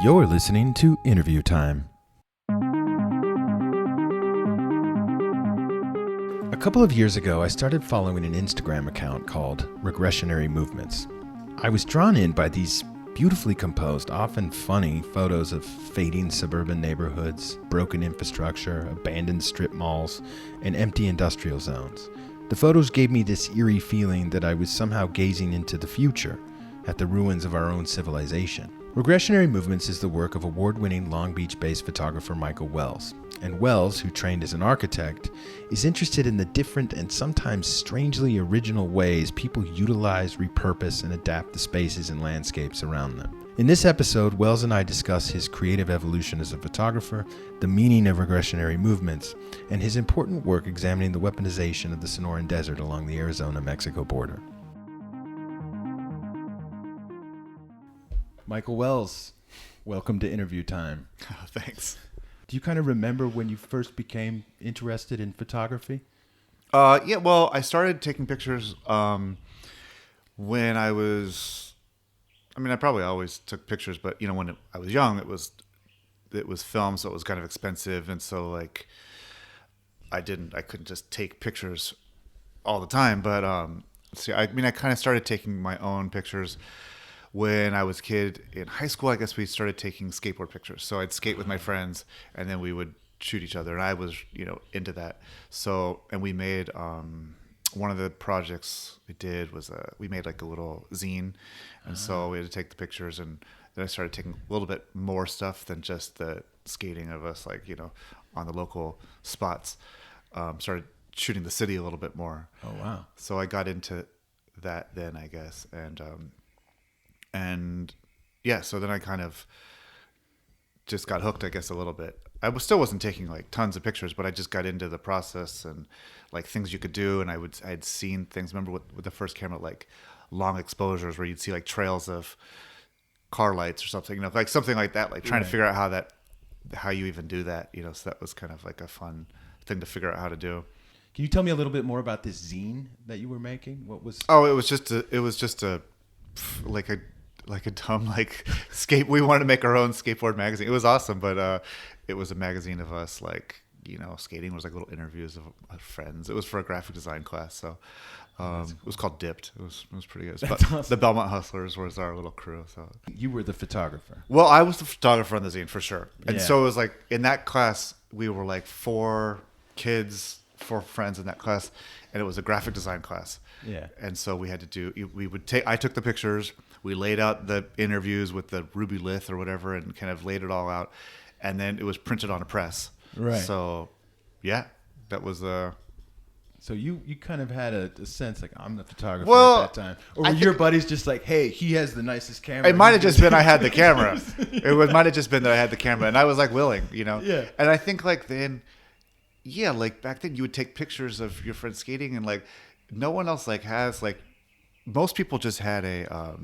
You're listening to InterviewTime. A couple of years ago, I started following an Instagram account called Regressionary Movements. I was drawn in by these beautifully composed, often funny photos of fading suburban neighborhoods, broken infrastructure, abandoned strip malls, and empty industrial zones. The photos gave me this eerie feeling that I was somehow gazing into the future, at the ruins of our own civilization. Regressionary Movements is the work of award-winning Long Beach-based photographer Michael Wells. And Wells, who trained as an architect, is interested in the different and sometimes strangely original ways people utilize, repurpose, and adapt the spaces and landscapes around them. In this episode, Wells and I discuss his creative evolution as a photographer, the meaning of regressionary movements, and his important work examining the weaponization of the Sonoran Desert along the Arizona-Mexico border. Michael Wells, welcome to InterviewTime. Oh, thanks. Do you kind of remember when you first became interested in photography? Yeah, well, I started taking pictures when I probably always took pictures, but when I was young, it was film, so it was kind of expensive, and so like I couldn't just take pictures all the time, but I kind of started taking my own pictures when I was a kid. In high school, I guess we started taking skateboard pictures. So I'd skate with my friends, and then we would shoot each other. And I was, into that. So, and we made, one of the projects we did was we made like a little zine. And so we had to take the pictures. And then I started taking a little bit more stuff than just the skating of us, on the local spots. Started shooting the city a little bit more. Oh, wow. So I got into that then, I guess. And yeah, so then I kind of just got hooked, I guess, a little bit. I still wasn't taking like tons of pictures, but I just got into the process and like things you could do. And I had seen things. Remember with the first camera, like long exposures where you'd see like trails of car lights or something, like something like that, like trying to figure out how you even do that, so that was kind of like a fun thing to figure out how to do. Can you tell me a little bit more about this zine that you were making? What was? Oh, it was just a dumb skate. We wanted to make our own skateboard magazine. It was awesome, but it was a magazine of us skating. It was like little interviews of friends. It was for a graphic design class, so it was called Dipped. It was pretty good. But awesome. The Belmont Hustlers was our little crew. So you were the photographer. Well, I was the photographer on the zine for sure. And so it was like in that class we were like four friends in that class, and it was a graphic design class. Yeah. And so we had to do. I took the pictures. We laid out the interviews with the Ruby Lith or whatever and kind of laid it all out. And then it was printed on a press. Right. So, yeah, that was... So you kind of had a sense like, I'm the photographer at that time. Or were your buddies just like, hey, he has the nicest camera. It might have just been I had the camera. Might have just been that I had the camera. And I was like willing, Yeah. And I think like then... Yeah, like back then you would take pictures of your friends skating and like no one else like has like... Most people just had a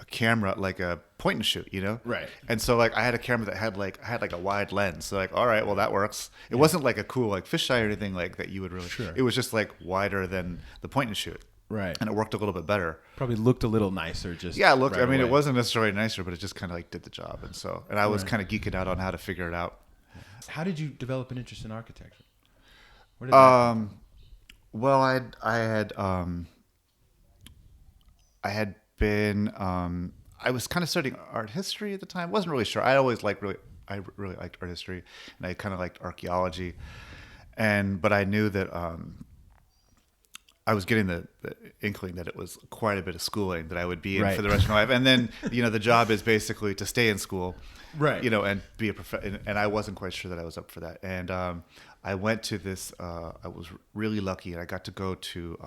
camera, like a point and shoot, Right. And so like I had a camera that had a wide lens. So like, all right, well that works. It wasn't like a cool like fisheye or anything like that you would really. Sure. It was just like wider than the point and shoot. Right. And it worked a little bit better. Probably looked a little nicer. Just yeah, it looked. Right away. It wasn't necessarily nicer, but it just kind of like did the job. And I was kind of geeking out on how to figure it out. How did you develop an interest in architecture? Where did that well, I was kind of studying art history at the time. Wasn't really sure. I really liked art history, and I kind of liked archaeology. But I knew that I was getting the inkling that it was quite a bit of schooling that I would be in for the rest of my life. And then, the job is basically to stay in school, right? And be a professor. And I wasn't quite sure that I was up for that. And I went to this. I was really lucky, and I got to go to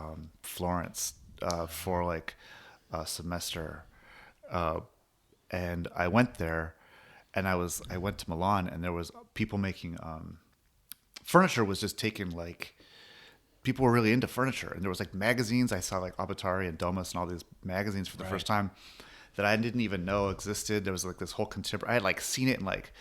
Florence for like a semester, and I went there, and I went to Milan, and there was people making furniture was just taken like. People were really into furniture, and there was like magazines. I saw like Abitare and Domus and all these magazines for the first time that I didn't even know existed. There was like this whole contemporary. I had like seen it in like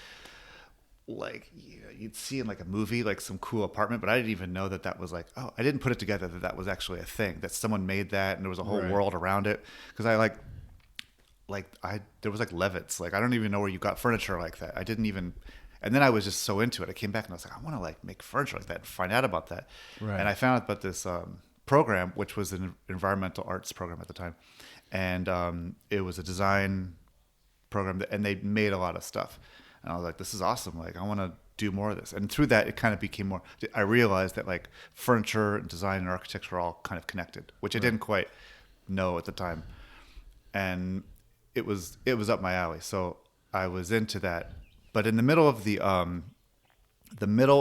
you'd see in like a movie, like some cool apartment, but I didn't even know that was like, I didn't put it together that was actually a thing, that someone made that and there was a whole world around it. Because there was like Levitts. Like I don't even know where you got furniture like that. I didn't even. And then I was just so into it. I came back and I was like, I want to like make furniture like that and find out about that. Right. And I found out about this program, which was an environmental arts program at the time. And it was a design program and they made a lot of stuff. And I was like, this is awesome. Like I want to do more of this. And through that, it kind of became more, I realized that like furniture and design and architecture are all kind of connected, which I didn't quite know at the time. And it was up my alley. So I was into that. But in the middle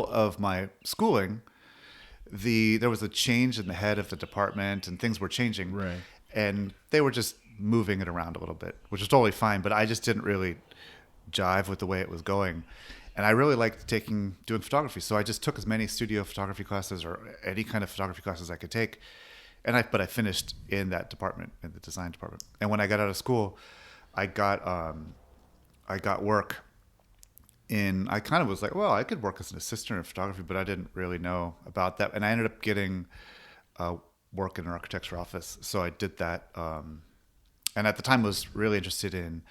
of my schooling, there was a change in the head of the department and things were changing. Right. And they were just moving it around a little bit, which is totally fine. But I just didn't really jive with the way it was going. And I really liked doing photography. So I just took as many studio photography classes or any kind of photography classes I could take. But I finished in that department, in the design department. And when I got out of school, I got work I kind of was like, well, I could work as an assistant in photography, but I didn't really know about that. And I ended up getting work in an architecture office. So I did that. And at the time was really interested in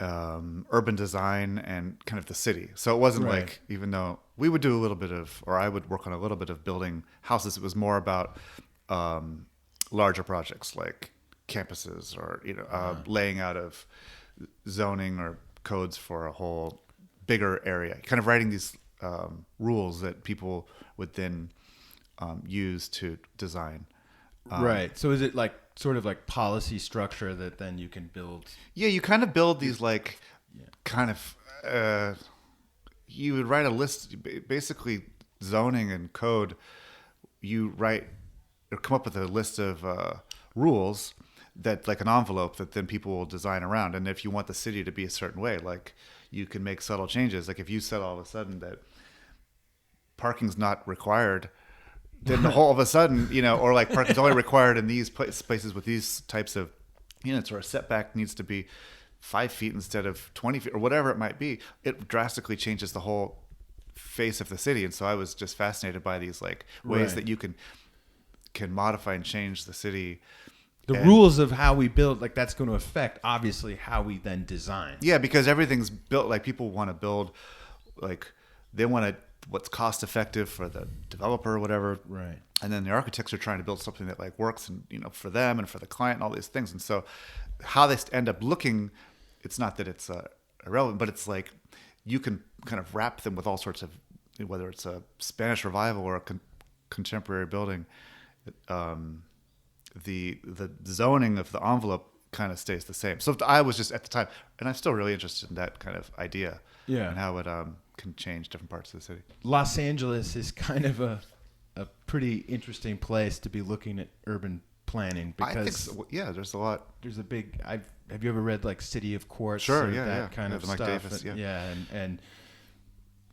urban design and kind of the city. So it wasn't like, even though we would do a little bit or I would work on a little bit of building houses, it was more about larger projects like campuses or, laying out of zoning or codes for a whole bigger area, kind of writing these rules that people would then use to design. Right. So is it like sort of like policy structure that then you can build? Yeah, you kind of build these like kind of you would write a list, basically zoning and code. You write or come up with a list of rules that like an envelope that then people will design around. And if you want the city to be a certain way, like you can make subtle changes. Like if you said all of a sudden that parking's not required, then all of a sudden, or like parking's only required in these places with these types of units, or a setback needs to be 5 feet instead of 20 feet or whatever it might be, it drastically changes the whole face of the city. And so I was just fascinated by these like ways that you can modify and change the city. The rules of how we build, like that's going to affect obviously how we then design. Yeah, because everything's built like people want to build, like they want what's cost effective for the developer or whatever. Right. And then the architects are trying to build something that like works and for them and for the client and all these things. And so how they end up looking, it's not that it's irrelevant, but it's like you can kind of wrap them with all sorts of, whether it's a Spanish revival or a contemporary building. The zoning of the envelope kind of stays the same. So I was just at the time, and I'm still really interested in that kind of idea, and how it can change different parts of the city. Los Angeles is kind of a pretty interesting place to be looking at urban planning because I think so. Yeah, there's a lot. There's a big. Have you ever read like City of Quartz? Sure, that kind of Mike stuff. Davis, And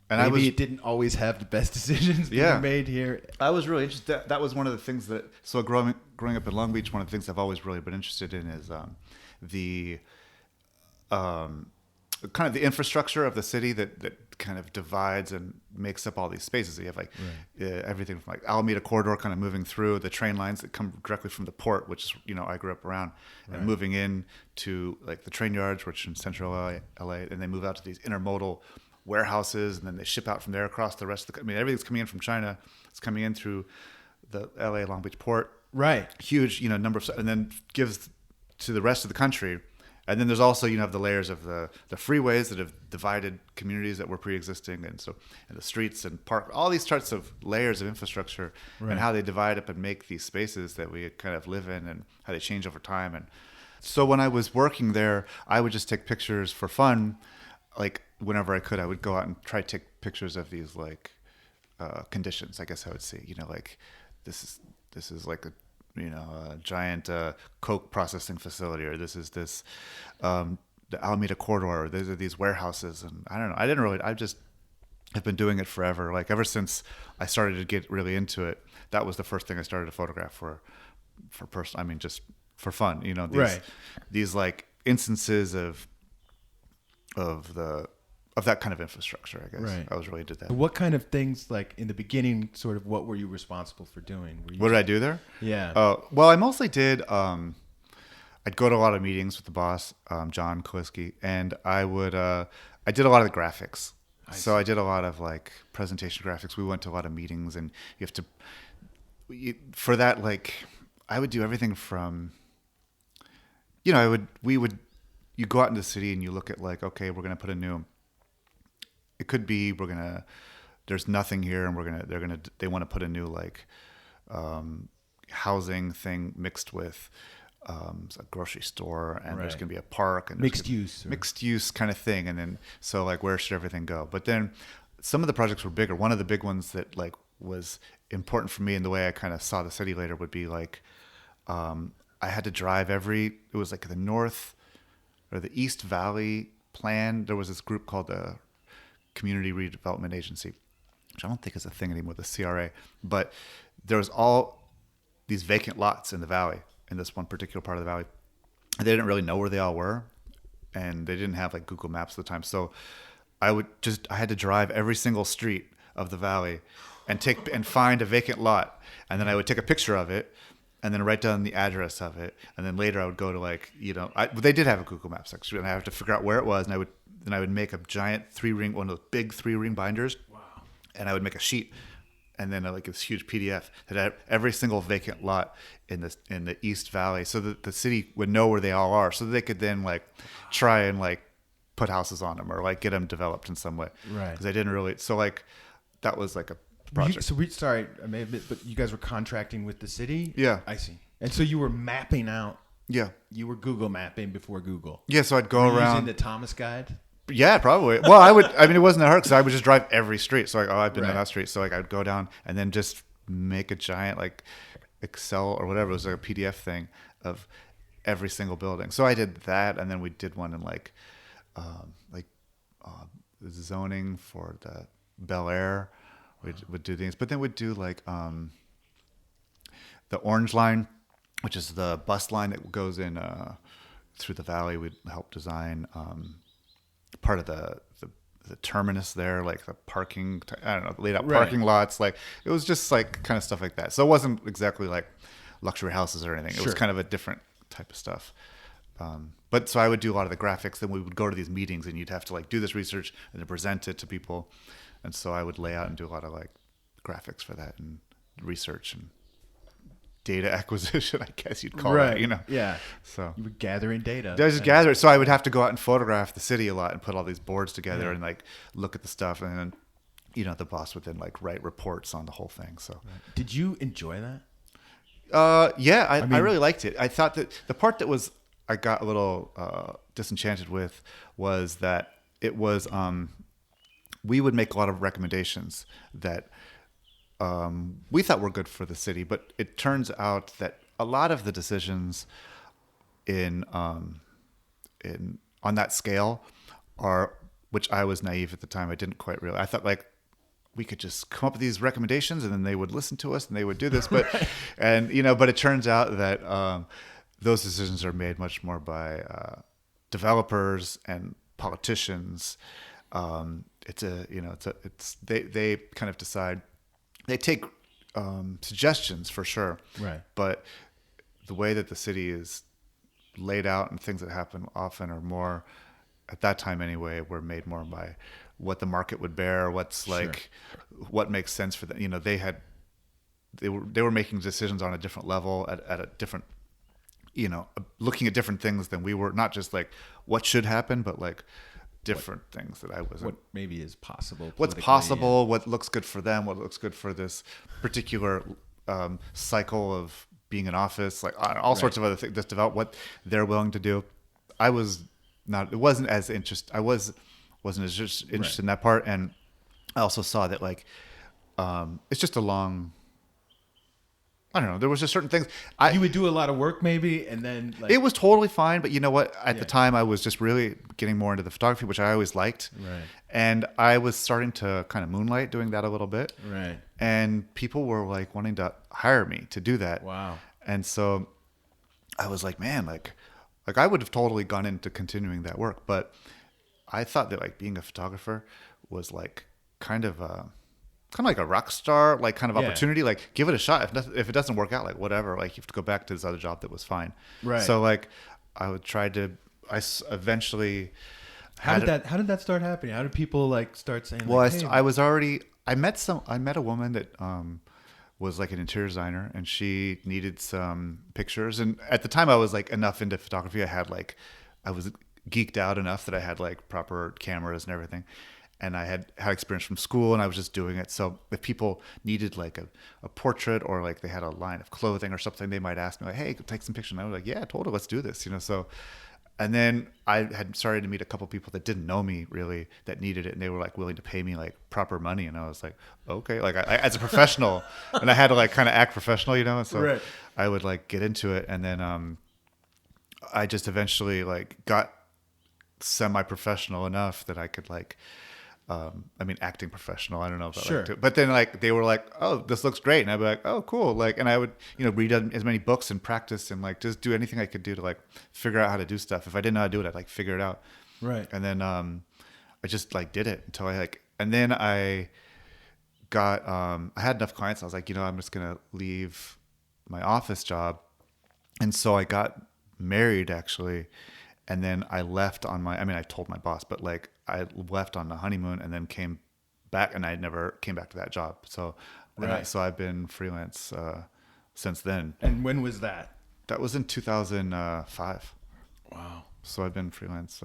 maybe it didn't always have the best decisions being made here. I was really interested. That was one of the things that. So growing up in Long Beach, one of the things I've always really been interested in is the kind of the infrastructure of the city that kind of divides and makes up all these spaces. So you have like everything from like Alameda Corridor kind of moving through the train lines that come directly from the port, which is I grew up around, and moving in to like the train yards, which are in central LA, and they move out to these intermodal warehouses, and then they ship out from there across the rest of the. I mean, everything's coming in from China. It's coming in through the LA Long Beach port. Right. Huge, number of, and then gives to the rest of the country. And then there's also, have the layers of the freeways that have divided communities that were pre-existing, and the streets and park, all these sorts of layers of infrastructure, and how they divide up and make these spaces that we kind of live in, and how they change over time. And so when I was working there, I would just take pictures for fun, like whenever I could. I would go out and try to take pictures of these like conditions. I guess I would say, like this is like a giant coke processing facility, or this is the Alameda Corridor, or these are these warehouses. And I don't know. I just have been doing it forever. Like ever since I started to get really into it, that was the first thing I started to photograph for personal. I mean, just for fun. These like instances of that kind of infrastructure, I guess. Right. I was really into that. What kind of things, like in the beginning, sort of what were you responsible for doing? What did I do there? Yeah. Well, I mostly did, I I'd go to a lot of meetings with the boss, John Kaliski, and I did a lot of the graphics. I did a lot of like presentation graphics. We went to a lot of meetings, and for that, like, I would do everything from, you go out in the city and you look at like, okay, we're going to put it could be, there's nothing here, and they want to put a new like, housing thing mixed with, a grocery store, and there's going to be a park, and mixed use kind of thing. And then, so like, where should everything go? But then some of the projects were bigger. One of the big ones that like was important for me in the way I kind of saw the city later would be like, I had to drive it was like the North or the East Valley plan. There was this group called the Community Redevelopment Agency, which I don't think is a thing anymore, the CRA, but there was all these vacant lots in the valley, in this one particular part of the valley. They didn't really know where they all were, and they didn't have like Google Maps at the time. So I had to drive every single street of the valley and find a vacant lot. And then I would take a picture of it and then write down the address of it. And then later I would go to like, they did have a Google Maps section, and I have to figure out where it was. And I would make a giant one of those big 3-ring binders. Wow. And I would make a sheet, and then like this huge PDF that had every single vacant lot in the East Valley, so that the city would know where they all are, so that they could then like try and like put houses on them or like get them developed in some way. Right. Because I didn't really. So like that was like a project. Sorry, I may admit, but you guys were contracting with the city? Yeah. I see. And so you were mapping out. Yeah. You were Google mapping before Google. Yeah, so I'd go around. Using the Thomas guide? Yeah, probably. Well, it wasn't that hard because I would just drive every street. So like, I've been on that street. So like, I'd go down and then just make a giant like Excel or whatever. It was like a PDF thing of every single building. So I did that. And then we did one in like the zoning for the Bel Air. We would do things, but then we'd do like the Orange Line, which is the bus line that goes in through the valley. We'd help design part of the terminus there, like the parking. Laid out parking lots. Like it was just like kind of stuff like that. So it wasn't exactly like luxury houses or anything. It was kind of a different type of stuff. But so I would do a lot of the graphics. Then we would go to these meetings, and you'd have to like do this research and then present it to people. And so I would lay out and do a lot of like graphics for that, and research and data acquisition, I guess you'd call it, Yeah. So you were gathering data. I just gathered. So I would have to go out and photograph the city a lot and put all these boards together and like look at the stuff. And then, the boss would then like write reports on the whole thing. So did you enjoy that? I really liked it. I thought that the part that I got a little disenchanted with was that it was, we would make a lot of recommendations that we thought were good for the city, but it turns out that a lot of the decisions on that scale which I was naive at the time. I didn't quite realize. I thought like we could just come up with these recommendations and then they would listen to us and they would do this, but but it turns out that those decisions are made much more by developers and politicians. They kind of decide. They take suggestions for sure, right? But the way that the city is laid out and things that happen often are more, at that time anyway, were made more by what the market would bear, what's like, what makes sense for them. They were making decisions on a different level at a different, looking at different things than we were. Not just like what should happen, but like different things that I wasn't. What maybe is possible. What's possible, what looks good for them, what looks good for this particular cycle of being in office, like all sorts of other things that develop what they're willing to do. I wasn't as interested in that part. And I also saw that like, it's just a long, I don't know. There was just certain things. You would do a lot of work maybe, and then like, it was totally fine. But you know what? At the time, I was just really getting more into the photography, which I always liked. Right. And I was starting to kind of moonlight doing that a little bit. Right. And people were like wanting to hire me to do that. Wow. And so I was like, man, like I would have totally gone into continuing that work, but I thought that like being a photographer was like kind of like a rock star, like kind of opportunity, like give it a shot. If it doesn't work out, like whatever, like you have to go back to this other job that was fine. Right. So like I would try to. Eventually. How did that start happening? How did people like start saying? Well, like, hey, I was already. I met a woman that was like an interior designer, and she needed some pictures. And at the time, I was like enough into photography. I was geeked out enough that I had like proper cameras and everything. And I had experience from school, and I was just doing it. So if people needed like a portrait, or like they had a line of clothing or something, they might ask me like, "Hey, take some pictures." And I was like, "Yeah, totally, let's do this." So, and then I had started to meet a couple people that didn't know me really, that needed it, and they were like willing to pay me like proper money. And I was like, okay, like I as a professional, and I had to like kind of act professional, And so right. I would like get into it, and then I just eventually like got semi-professional enough that I could like. Acting professional. I don't know if I like to, but then like they were like, "Oh, this looks great," and I'd be like, "Oh, cool!" Like, and I would read as many books and practice and like just do anything I could do to like figure out how to do stuff. If I didn't know how to do it, I'd like figure it out. Right. And then I just like did it until and then I got I had enough clients. I was like, I'm just gonna leave my office job, and so I got married actually. And then I left on I told my boss, but like I left on the honeymoon and then came back, and I never came back to that job. So, so I've been freelance since then. And when was that? That was in 2005. Wow. So I've been freelance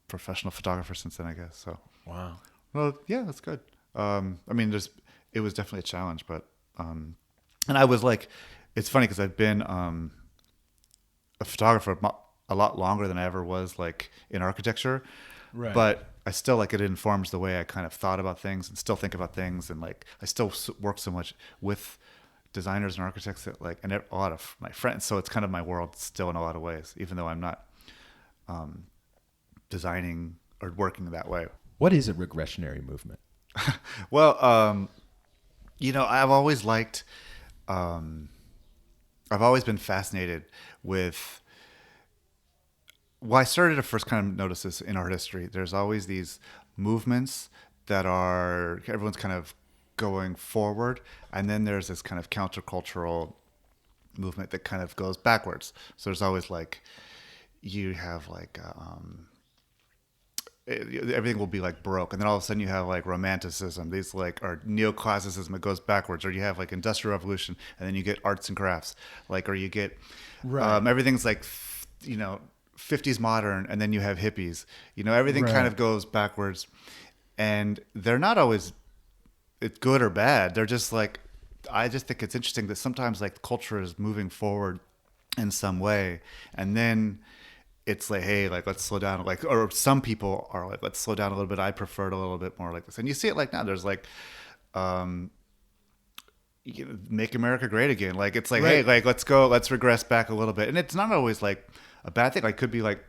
professional photographer since then, I guess. So. Wow. Well, yeah, that's good. It was definitely a challenge, but and I was like, it's funny because I've been a photographer a lot longer than I ever was like in architecture, right? But I still like it informs the way I kind of thought about things and still think about things, and like I still work so much with designers and architects that like, and a lot of my friends. So it's kind of my world still in a lot of ways, even though I'm not designing or working that way. What is a regressionary movement? Well, I've always liked. I've always been fascinated with. Well, I started to first kind of notice this in art history. There's always these movements that everyone's kind of going forward, and then there's this kind of countercultural movement that kind of goes backwards. So there's always like, you have like, everything will be like Baroque, and then all of a sudden you have like Romanticism, these like, or Neoclassicism, it goes backwards, or you have like Industrial Revolution, and then you get arts and crafts, like, or you get, everything's like, 50s modern, and then you have hippies. Everything kind of goes backwards, and they're not always it's good or bad. They're just like, I just think it's interesting that sometimes like culture is moving forward in some way, and then it's like, hey, like let's slow down. Like, or some people are like, let's slow down a little bit. I prefer it a little bit more like this, and you see it like now. There's like, make America great again. Like it's like, hey, like let's regress back a little bit, and it's not always like a bad thing. Like could be like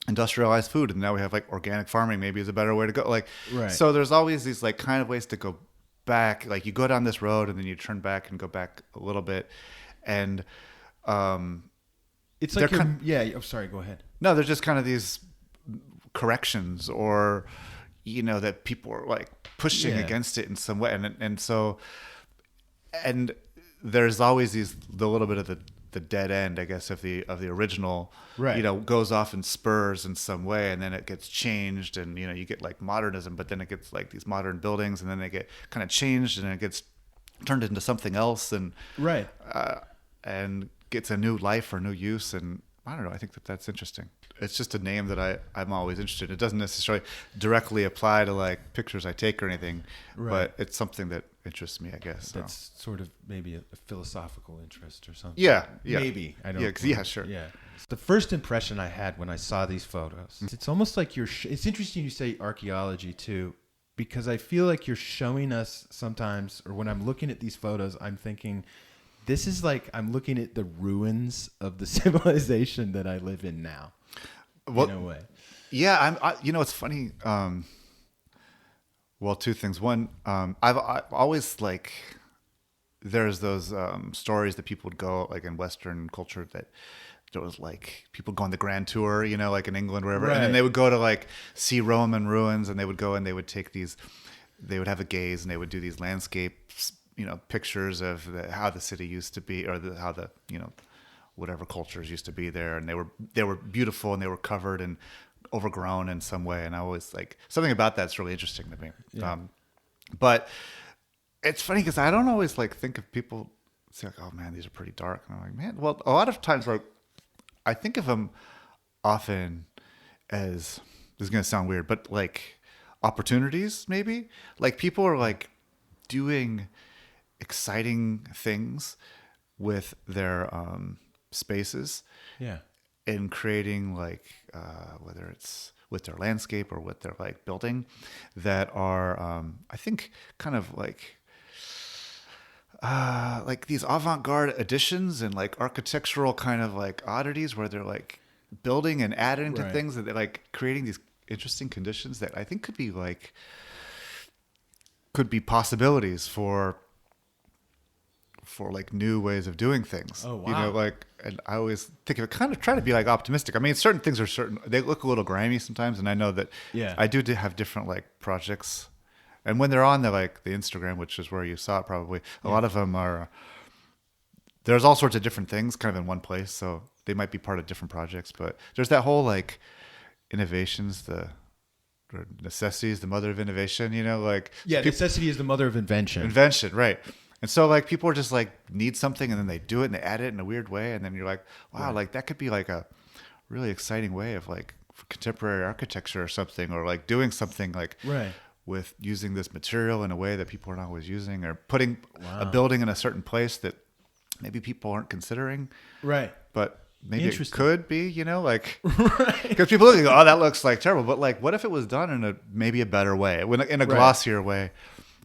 industrialized food, and now we have like organic farming maybe is a better way to go. Like, so there's always these like kind of ways to go back. Like you go down this road and then you turn back and go back a little bit, and it's like I'm sorry, go ahead. No, there's just kind of these corrections, or that people are like pushing against it in some way, and so there's always the little bit of the dead end, I guess, of the original, goes off in spurs in some way, and then it gets changed, and you get like modernism, but then it gets like these modern buildings, and then they get kind of changed, and it gets turned into something else, and and gets a new life or new use, and I don't know. I think that's interesting. It's just a name that I'm always interested in. It doesn't necessarily directly apply to like pictures I take or anything, but it's something that interests me, I guess. That's sort of maybe a philosophical interest or something. Yeah. Maybe. I don't know. Yeah, sure. Yeah. The first impression I had when I saw these photos, it's almost like it's interesting you say archaeology too, because I feel like you're showing us sometimes, or when I'm looking at these photos, I'm thinking, this is like I'm looking at the ruins of the civilization that I live in now. Well, in a way. Yeah, it's funny. Well, two things. One, I've always like, there's those stories that people would go like in Western culture that there was like people go on the grand tour, like in England, wherever, and then they would go to like see Roman ruins, and they would go and they would take they would have a gaze, and they would do these landscapes, pictures of how the city used to be, or how the whatever cultures used to be there, and they were beautiful, and they were covered and overgrown in some way. And I always like something about that's really interesting to me. Yeah. But it's funny because I don't always like think of people say like, oh man, these are pretty dark. And I'm like, man, well, a lot of times like I think of them often as, this is going to sound weird, but like opportunities maybe. Like people are like doing exciting things with their spaces. Yeah. And creating like whether it's with their landscape or with their like building that are I think kind of like these avant-garde additions and like architectural kind of like oddities where they're like building and adding to things, that they're like creating these interesting conditions that I think could be possibilities for like new ways of doing things. Oh, wow. You know, like, and I always think of it, kind of try to be like optimistic. I mean, certain things they look a little grimy sometimes. And I know that I do have different like projects. And when they're on the Instagram, which is where you saw it probably, a lot of them are, there's all sorts of different things kind of in one place. So they might be part of different projects, but there's that whole like innovations, or necessity is the mother of innovation, you know, like. Yeah. Necessity is the mother of invention. Invention, right. And so like people are just like need something and then they do it and they add it in a weird way. And then you're like, wow, like that could be like a really exciting way of like for contemporary architecture or something, or like doing something like with using this material in a way that people are not always using, or putting a building in a certain place that maybe people aren't considering. Right. But maybe it could be, you know, like, because people look and go, oh, that looks like terrible. But like, what if it was done in maybe a better way, in a glossier way?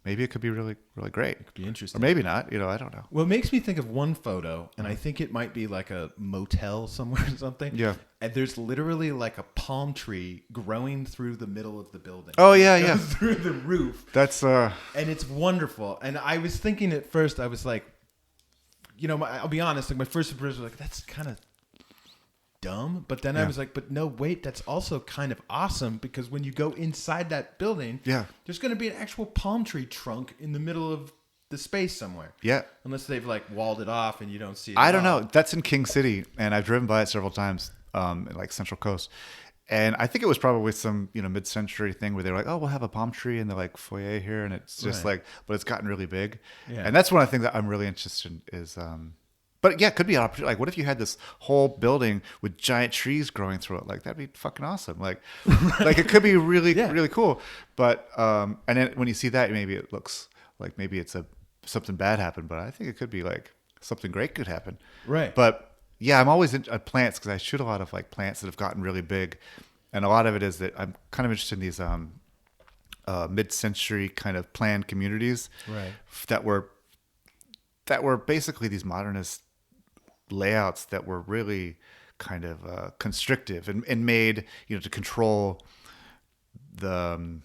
Maybe it could be really, really great. It could be interesting. Or maybe not. You know, I don't know. Well, it makes me think of one photo, and I think it might be like a motel somewhere or something. Yeah. And there's literally like a palm tree growing through the middle of the building. Oh, yeah. Through the roof. That's... And it's wonderful. And I was thinking at first, I was like, you know, I'll be honest, like my first impression was like, that's kind of dumb. But then I was like, but no, wait, that's also kind of awesome, because when you go inside that building, there's going to be an actual palm tree trunk in the middle of the space somewhere. Yeah. Unless they've like walled it off and you don't see it. I don't know. That's in King City, and I've driven by it several times, like Central Coast. And I think it was probably some, you know, mid-century thing where they're like, oh, we'll have a palm tree in the like foyer here, and it's just like, but it's gotten really big. Yeah. And that's one of the things that I'm really interested in is but yeah, it could be an opportunity. Like, what if you had this whole building with giant trees growing through it? Like, that'd be fucking awesome. Like, like it could be really, really cool. But and then when you see that, maybe it looks like maybe it's something bad happened. But I think it could be like something great could happen. Right. But yeah, I'm always into plants, because I shoot a lot of like plants that have gotten really big, and a lot of it is that I'm kind of interested in these mid-century kind of planned communities, that were basically these modernist layouts that were really kind of constrictive and made, you know, to control the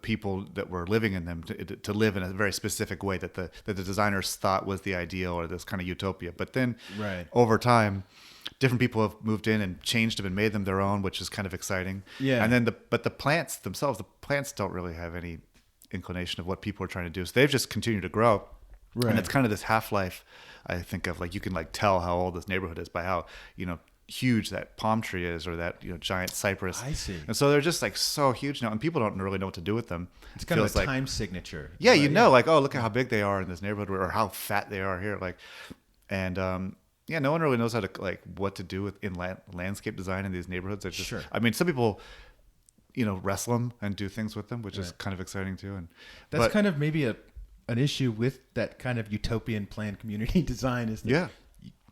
people that were living in them to live in a very specific way that the designers thought was the ideal, or this kind of utopia. But then over time, different people have moved in and changed them and made them their own, which is kind of exciting. Yeah. And then but the plants themselves, the plants don't really have any inclination of what people are trying to do. So they've just continued to grow. Right. And it's kind of this half-life, I think, of like, you can like tell how old this neighborhood is by how, you know, huge that palm tree is, or that, you know, giant cypress. I see. And so they're just like so huge now, and people don't really know what to do with them. It's kind of a time signature. Yeah, right? You know, like, oh, look at how big they are in this neighborhood, or how fat they are here. Like, and yeah, no one really knows how to like what to do with in landscape design in these neighborhoods. It's just, I mean, some people, you know, wrestle them and do things with them, which is kind of exciting too. And that's kind of maybe an issue with that kind of utopian planned community design, is that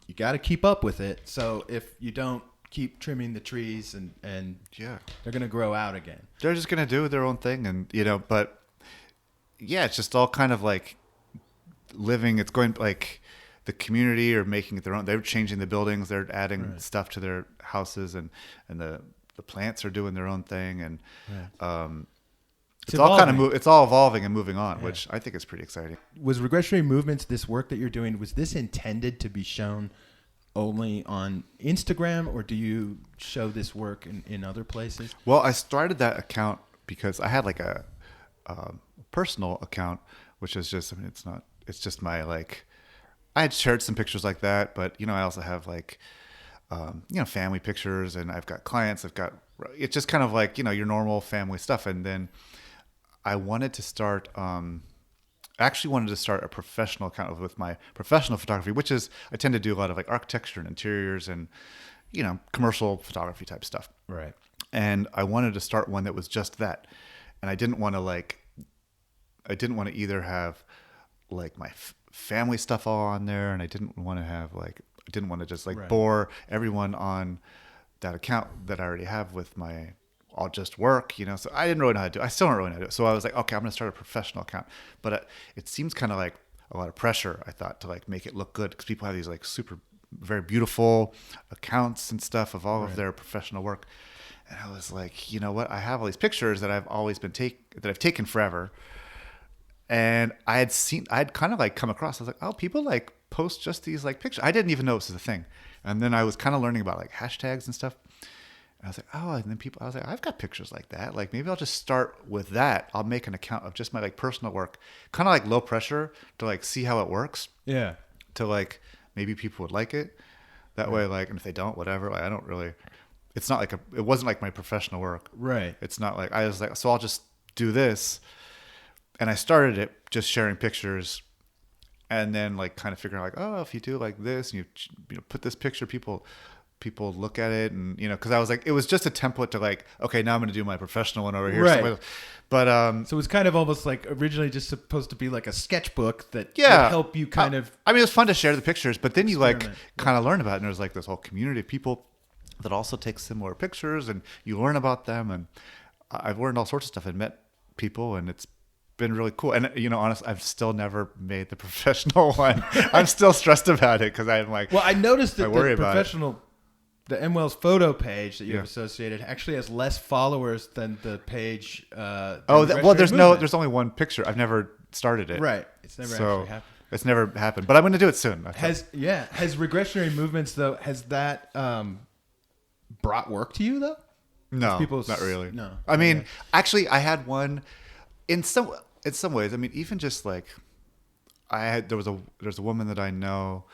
you got to keep up with it. So if you don't keep trimming the trees and they're going to grow out again. They're just going to do their own thing. And, you know, but yeah, it's just all kind of like living. It's going like the community are making it their own. They're changing the buildings. They're adding stuff to their houses, and the plants are doing their own thing. And, it's all kind of it's all evolving and moving on, which I think is pretty exciting. Was Regressionary Movements, this work that you're doing, was this intended to be shown only on Instagram, or do you show this work in other places? Well, I started that account because I had like a personal account, which is just, I mean, it's just my like I had shared some pictures like that, but I also have like, family pictures, and I've got clients. It's just kind of like, your normal family stuff. And then I wanted to start, actually wanted to start a professional account with my professional photography, which is, I tend to do a lot of like architecture and interiors and, commercial photography type stuff. Right. And I wanted to start one that was just that. And I didn't want to either have like my family stuff all on there, and I didn't want to just like bore everyone on that account that I already have with my all just work, so I didn't really know how to do it. I still don't really know how to do it. So I was like, okay, I'm going to start a professional account. But it seems kind of like a lot of pressure, I thought, to like make it look good, because people have these like super, very beautiful accounts and stuff of all of their professional work. And I was like, you know what? I have all these pictures that I've always that I've taken forever. And I'd kind of like come across, I was like, oh, people like post just these like pictures. I didn't even know this was a thing. And then I was kind of learning about like hashtags and stuff. And I was like, oh, and then I was like, I've got pictures like that. Like maybe I'll just start with that. I'll make an account of just my like personal work, kind of like low pressure, to like see how it works. Yeah. To like, maybe people would like it that way. Like, and if they don't, whatever, like, I don't really, it's not like it wasn't like my professional work. Right. It's not like, I was like, so I'll just do this. And I started it just sharing pictures, and then like kind of figuring out like, oh, if you do like this and you put this picture, people look at it, and because I was like, it was just a template to like, okay, now I'm going to do my professional one over here. Right. But so it was kind of almost like originally just supposed to be like a sketchbook that would help you kind of. I mean, it was fun to share the pictures, but then you like kind of learn about it, and there's like this whole community of people that also take similar pictures, and you learn about them, and I've learned all sorts of stuff and met people, and it's been really cool. And honestly, I've still never made the professional one. I'm still stressed about it, because I'm like, well, I noticed that the professional, the M. Wells photo page that you have associated actually has less followers than the page. There's only one picture. I've never started it. Right. It's never actually happened. It's never happened, but I'm going to do it soon. Has Regressionary Movements though? Has that brought work to you though? No, not really. No. I mean, actually, I had one. In some ways, I mean, even just like there's a woman that I know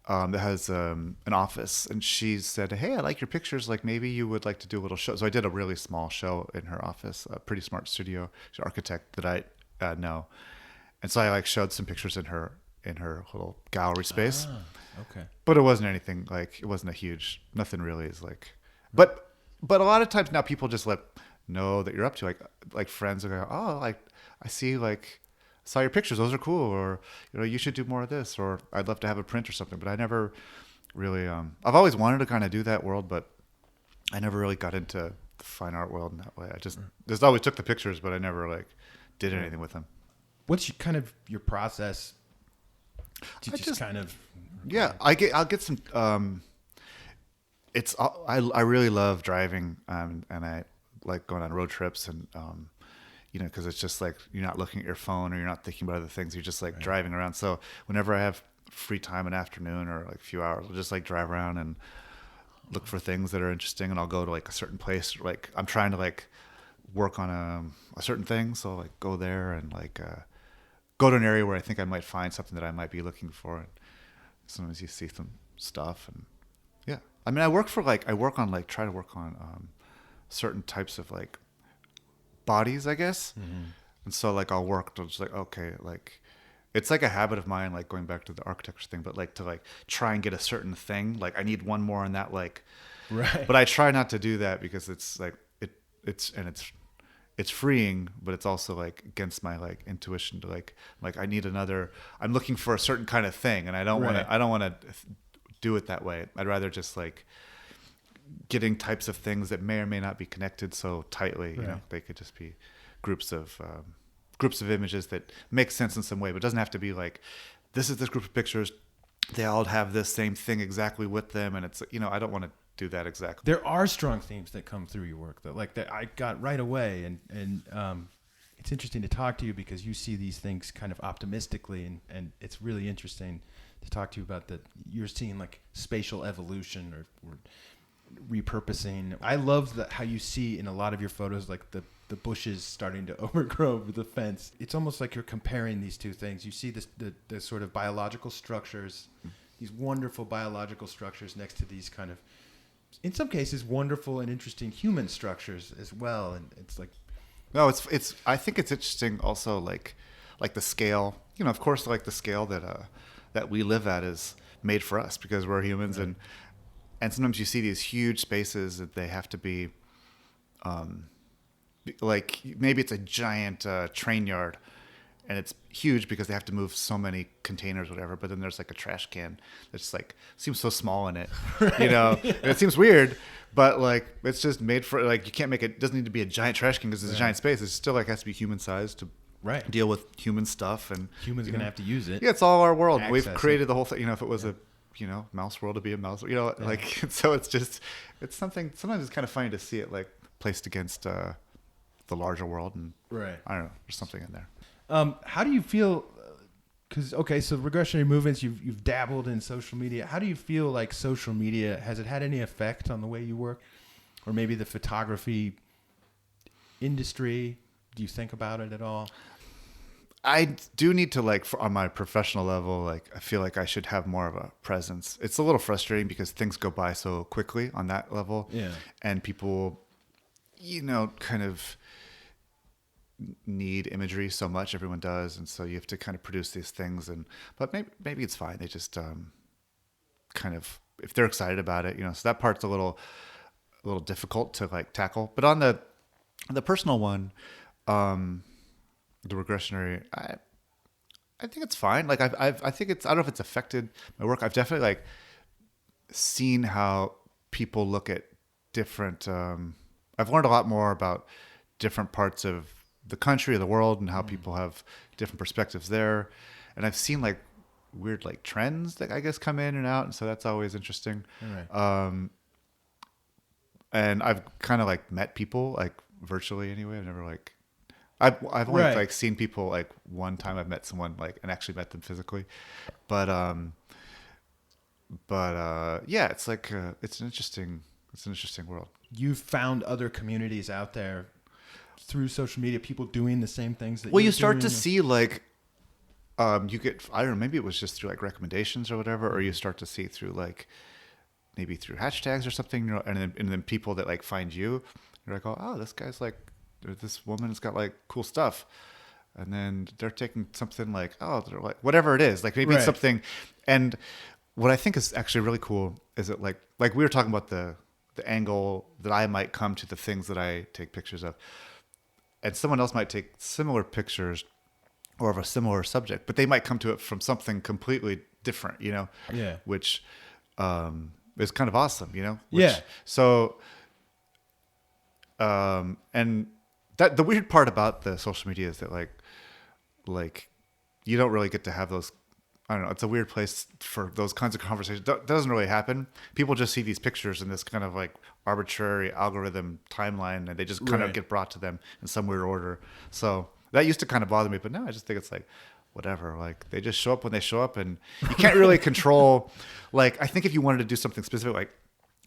that has an office, and she said, hey, I like your pictures, like maybe you would like to do a little show. So I did a really small show in her office, a pretty smart studio. She's an architect that I know, and so I like showed some pictures in her little gallery space. Okay. But it wasn't anything like, it wasn't nothing really is like, but a lot of times now people just know that you're up to, like friends will go, oh, like I saw your pictures, those are cool, or you should do more of this, or I'd love to have a print or something. But I never really I've always wanted to kind of do that world, but I never really got into the fine art world in that way. I just always took the pictures, but I never like did anything with them. What's your process? I'll get some I really love driving, and I like going on road trips, and because it's just like you're not looking at your phone, or you're not thinking about other things, you're just like driving around. So whenever I have free time, an afternoon or like a few hours, I'll just like drive around and look for things that are interesting, and I'll go to like a certain place, like I'm trying to like work on a certain thing, so I'll like go there and like go to an area where I think I might find something that I might be looking for, and sometimes you see some stuff. And I mean, try to work on certain types of like bodies, I guess. Mm-hmm. And so like I'll work to just like, okay, like it's like a habit of mine, like going back to the architecture thing, but like to like try and get a certain thing, like I need one more on that, like, right. But I try not to do that, because it's like it's freeing, but it's also like against my like intuition to like I need another, I'm looking for a certain kind of thing, and I don't want to do it that way. I'd rather just like getting types of things that may or may not be connected so tightly. They could just be groups of images that make sense in some way, but it doesn't have to be like, this is this group of pictures, they all have this same thing exactly with them, and it's I don't want to do that exactly. There are strong themes that come through your work, though, like that I got right away, and it's interesting to talk to you because you see these things kind of optimistically, and it's really interesting to talk to you about that. You're seeing like spatial evolution or repurposing. I love how you see in a lot of your photos like the bushes starting to overgrow the fence. It's almost like you're comparing these two things. You see the sort of biological structures, these wonderful biological structures next to these kind of, in some cases, wonderful and interesting human structures as well. And it's like, no, it's. I think it's interesting also, like the scale. You know, of course, like the scale that we live at is made for us because we're humans, right. And sometimes you see these huge spaces that they have to be, like maybe it's a giant train yard, and it's huge because they have to move so many containers, whatever. But then there's like a trash can that's like seems so small in it, right. You know, and it seems weird. But like it's just made for like you can't make it. Doesn't need to be a giant trash can because it's a giant space. It still like has to be human sized to deal with human stuff, and humans are gonna have to use it. Yeah, it's all our world. We've created the whole thing. You know, if it was a mouse world to be a mouse, like so it's something. Sometimes it's kind of funny to see it like placed against the larger world, and I don't know, there's something in there. How do you feel? Because so regressionary movements, you've dabbled in social media. How do you feel like social media has it had any effect on the way you work, or maybe the photography industry? Do you think about it at all? I do need to on my professional level, like I feel like I should have more of a presence. It's a little frustrating because things go by so quickly on that level, and people, kind of need imagery so much. Everyone does, and so you have to kind of produce these things. But maybe it's fine. They just kind of, if they're excited about it, so that part's a little difficult to like tackle. But on the personal one, the regressionary, I think it's fine. Like I think it's, I don't know if it's affected my work. I've definitely like seen how people look at different. I've learned a lot more about different parts of the country or the world and how people have different perspectives there. And I've seen like weird like trends that I guess come in and out, and so that's always interesting. Right. And I've kind of like met people like virtually anyway. I've never like. I've only like seen people like one time. I've met someone like and actually met them physically, but yeah, it's like it's an interesting world. You've found other communities out there through social media, people doing the same things that. Well, you start to see like you get, I don't know, maybe it was just through like recommendations or whatever, or you start to see through like maybe through hashtags or something, and then people that like find you, you're like, oh, this guy's like. This woman's got like cool stuff, and then they're taking something like, oh, they're like whatever it is, like maybe it's something. And what I think is actually really cool is that like we were talking about the angle that I might come to the things that I take pictures of, and someone else might take similar pictures or of a similar subject, but they might come to it from something completely different, which is kind of awesome, So and that the weird part about the social media is that like you don't really get to have those. I don't know. It's a weird place for those kinds of conversations. Doesn't really happen. People just see these pictures in this kind of like arbitrary algorithm timeline, and they just kind of get brought to them in some weird order. So that used to kind of bother me, but now I just think it's like whatever. Like they just show up when they show up, and you can't really control. Like I think if you wanted to do something specific, like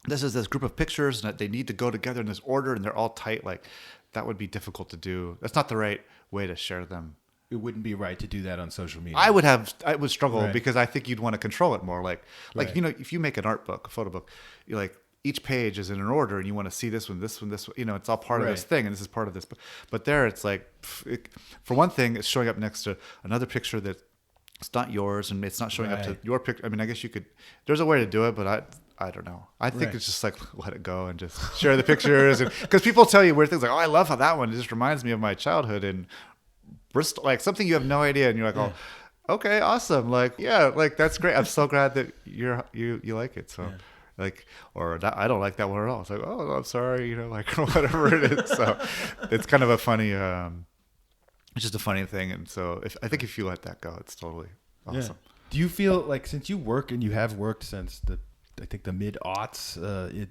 this is this group of pictures and they need to go together in this order and they're all tight, like that would be difficult to do. That's not the right way to share them. It wouldn't be right to do that on social media. I would struggle because I think you'd want to control it more. Like if you make an art book, a photo book, you're like each page is in an order and you want to see this one, it's all part of this thing and this is part of this. But there it's like, for one thing, it's showing up next to another picture that it's not yours and it's not showing up to your picture. I mean, I guess you could, there's a way to do it, but I don't know. I think it's just like, let it go and just share the pictures. Because people tell you weird things like, oh, I love how that one, it just reminds me of my childhood in Bristol, like something you have no idea. And you're like, oh, okay, awesome. Like, yeah, like that's great. I'm so glad that you like it. So like, or that, I don't like that one at all. It's like, oh, I'm sorry, like whatever it is. So it's kind of a funny, it's just a funny thing. And so I think if you let that go, it's totally awesome. Yeah. Do you feel like since you work and you have worked since I think the mid-aughts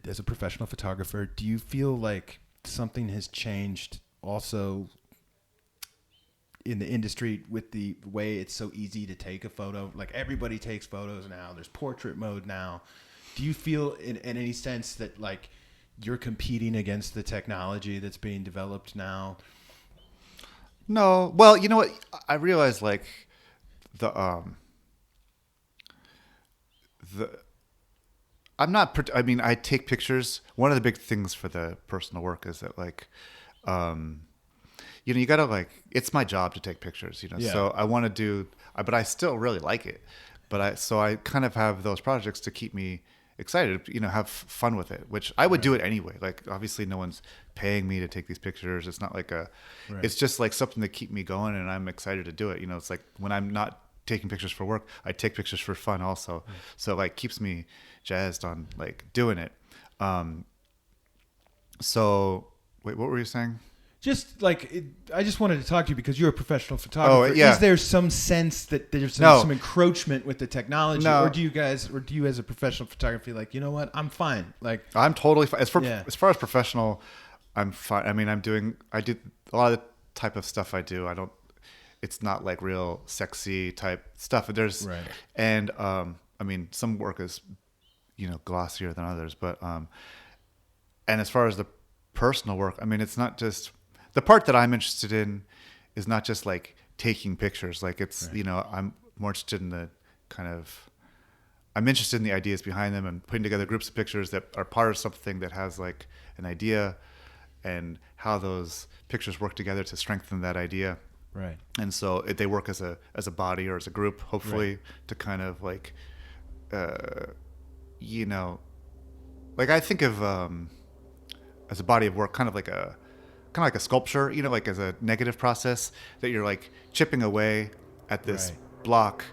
as a professional photographer, do you feel like something has changed also in the industry with the way it's so easy to take a photo? Like everybody takes photos now. There's portrait mode now. Do you feel in any sense that like you're competing against the technology that's being developed now? No. Well, you know what? I realized like the I'm not. I mean, I take pictures. One of the big things for the personal work is that like, you gotta like. It's my job to take pictures. Yeah. So I want to do, but I still really like it. But I kind of have those projects to keep me excited. Have fun with it, which I would do it anyway. Like obviously, no one's paying me to take these pictures. It's not like It's just like something to keep me going, and I'm excited to do it. It's like when I'm not taking pictures for work, I take pictures for fun also. So like keeps me jazzed on like doing it. So wait, what were you saying? Just like I just wanted to talk to you because you're a professional photographer. Oh, yeah. Is there some sense that there's some encroachment with the technology, No. or do you as a professional photographer like, you know what, I'm fine? Like I'm totally fine. As far as professional, I'm fine. I mean, I do a lot of the type of stuff I do. It's not like real sexy type stuff. And I mean, some work is glossier than others, but and as far as the personal work, I mean, it's not just the part that I'm interested in is not just like taking pictures. Like it's I'm more interested in I'm interested in the ideas behind them and putting together groups of pictures that are part of something that has like an idea and how those pictures work together to strengthen that idea. Right. And so they work as a body or as a group, hopefully, to kind of like, like I think of as a body of work, kind of like a sculpture, like as a negative process that you're like chipping away at this block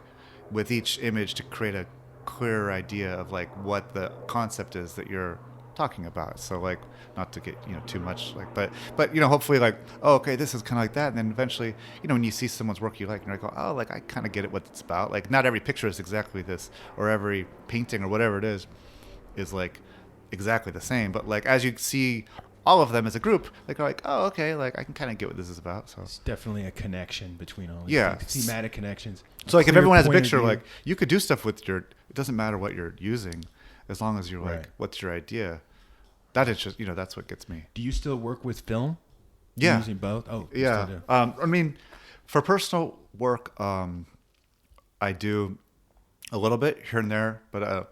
with each image to create a clearer idea of like what the concept is that you're talking about. So like not to get too much like but hopefully like, oh, okay, this is kind of like that, and then eventually when you see someone's work you like, and you're like, oh, like I kind of get it what it's about. Like not every picture is exactly this, or every painting or whatever it is like exactly the same, but like as you see all of them as a group, like you're like, oh, okay, like I can kind of get what this is about. So it's definitely a connection between all these things, thematic connections. So like if everyone has a picture, like you could do stuff with it doesn't matter what you're using, as long as you're like, what's your idea? That is just, that's what gets me. Do you still work with film? Yeah. You're using both? Oh, yeah. You still do. I mean, for personal work, I do a little bit here and there, but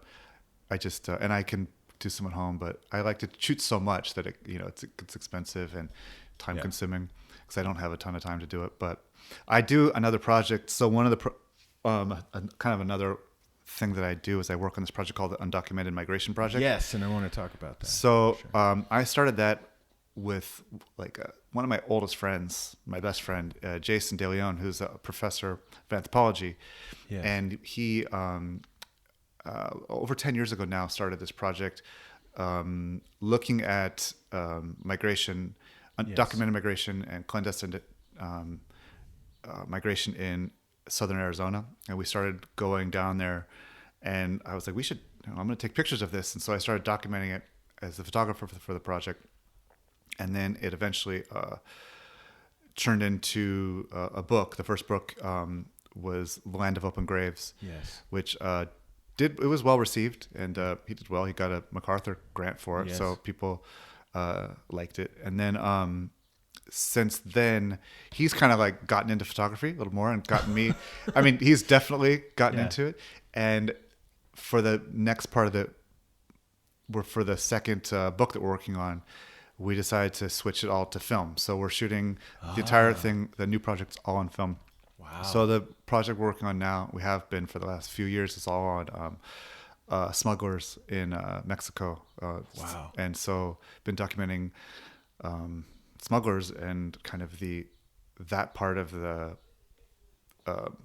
I just, and I can do some at home, but I like to shoot so much that it's expensive and time consuming because I don't have a ton of time to do it. But I do another project. So one of the, kind of another thing that I do is I work on this project called the Undocumented Migration Project. Yes, and I want to talk about that. So I started that with like one of my oldest friends, my best friend, Jason DeLeon, who's a professor of anthropology. Yes. And he, over 10 years ago now, started this project looking at migration, undocumented migration and clandestine migration in southern Arizona. And we started going down there, and I was like, I'm going to take pictures of this. And so I started documenting it as the photographer for the project. And then it eventually turned into a book. The first book was The Land of Open Graves, which it was well received, and he did well. He got a MacArthur grant for it, so people liked it. And then since then, he's kind of like gotten into photography a little more and gotten me. I mean, he's definitely gotten into it. And for the next part of for the second book that we're working on, we decided to switch it all to film. So we're shooting the entire thing. The new project's all on film. Wow. So the project we're working on now, we have been for the last few years, it's all on smugglers in Mexico. Wow. And so been documenting smugglers and kind of that part of the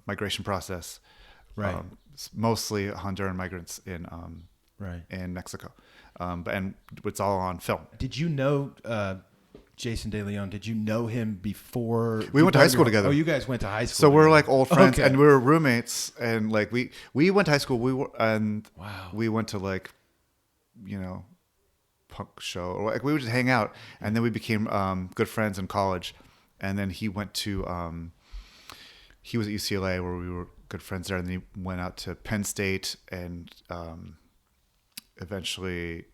migration process. Right. Mostly Honduran migrants in Mexico. And it's all on film. Did you know Jason DeLeon? Did you know him before? We went to high school together. Oh, you guys went to high school. So together. we're like old friends, and we were roommates, and like we went to high school. We went to like, punk show, or like we would just hang out, and then we became good friends in college, and then he went to he was at UCLA where we were good friends there, and then he went out to Penn State, and eventually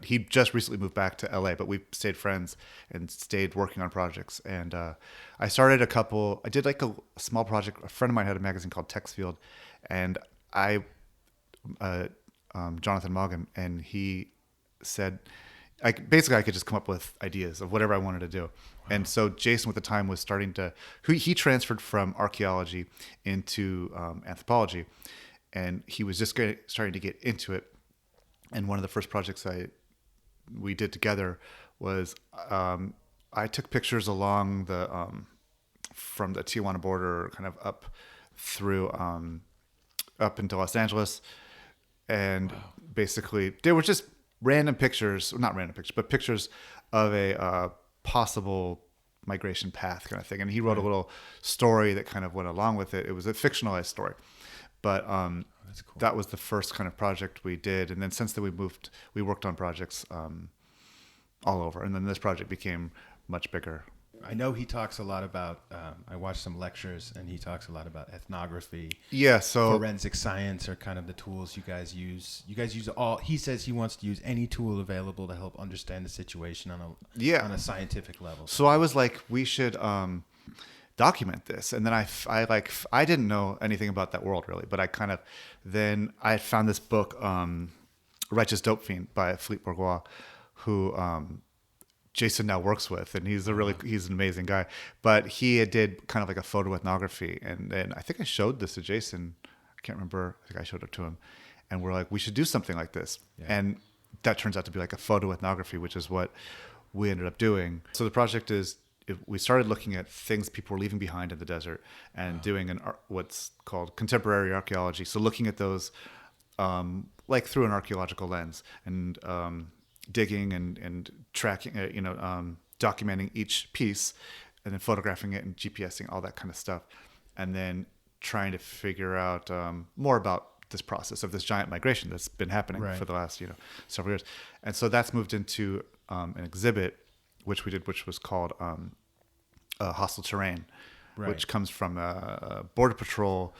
he just recently moved back to LA, but we stayed friends and stayed working on projects. And I did like a small project. A friend of mine had a magazine called Textfield, and Jonathan Morgan, and he said, I could just come up with ideas of whatever I wanted to do. Wow. And so Jason at the time was he transferred from archaeology into anthropology, and he was just starting to get into it. And one of the first projects we did together was I took pictures along from the Tijuana border, kind of up through up into Los Angeles, and basically they were just not random pictures, but pictures of a possible migration path kind of thing. And he wrote a little story that kind of went along with it. It was a fictionalized story, but that's cool. That was the first kind of project we did. And then since then we worked on projects all over. And then this project became much bigger. I know he talks a lot about, I watched some lectures, and he talks a lot about ethnography. Yeah, so forensic science are kind of the tools you guys use. You guys use he says he wants to use any tool available to help understand the situation on a scientific level. So I was like, we should document this. And then I didn't know anything about that world really, but I found this book, Righteous Dopefiend by Philippe Bourgois, who Jason now works with, and he's an amazing guy. But he did kind of like a photo ethnography, and then I think I showed this to Jason. I can't remember. I think I showed it to him, and we're like, we should do something like this. Yeah. And that turns out to be like a photo ethnography, which is what we ended up doing. So the project is, we started looking at things people were leaving behind in the desert and doing what's called contemporary archaeology. So looking at those like through an archaeological lens, and digging and tracking, documenting each piece, and then photographing it and GPSing, all that kind of stuff, and then trying to figure out more about this process of this giant migration that's been happening for the last several years. And so that's moved into an exhibit which we did, which was called Hostile Terrain, which comes from a Border Patrol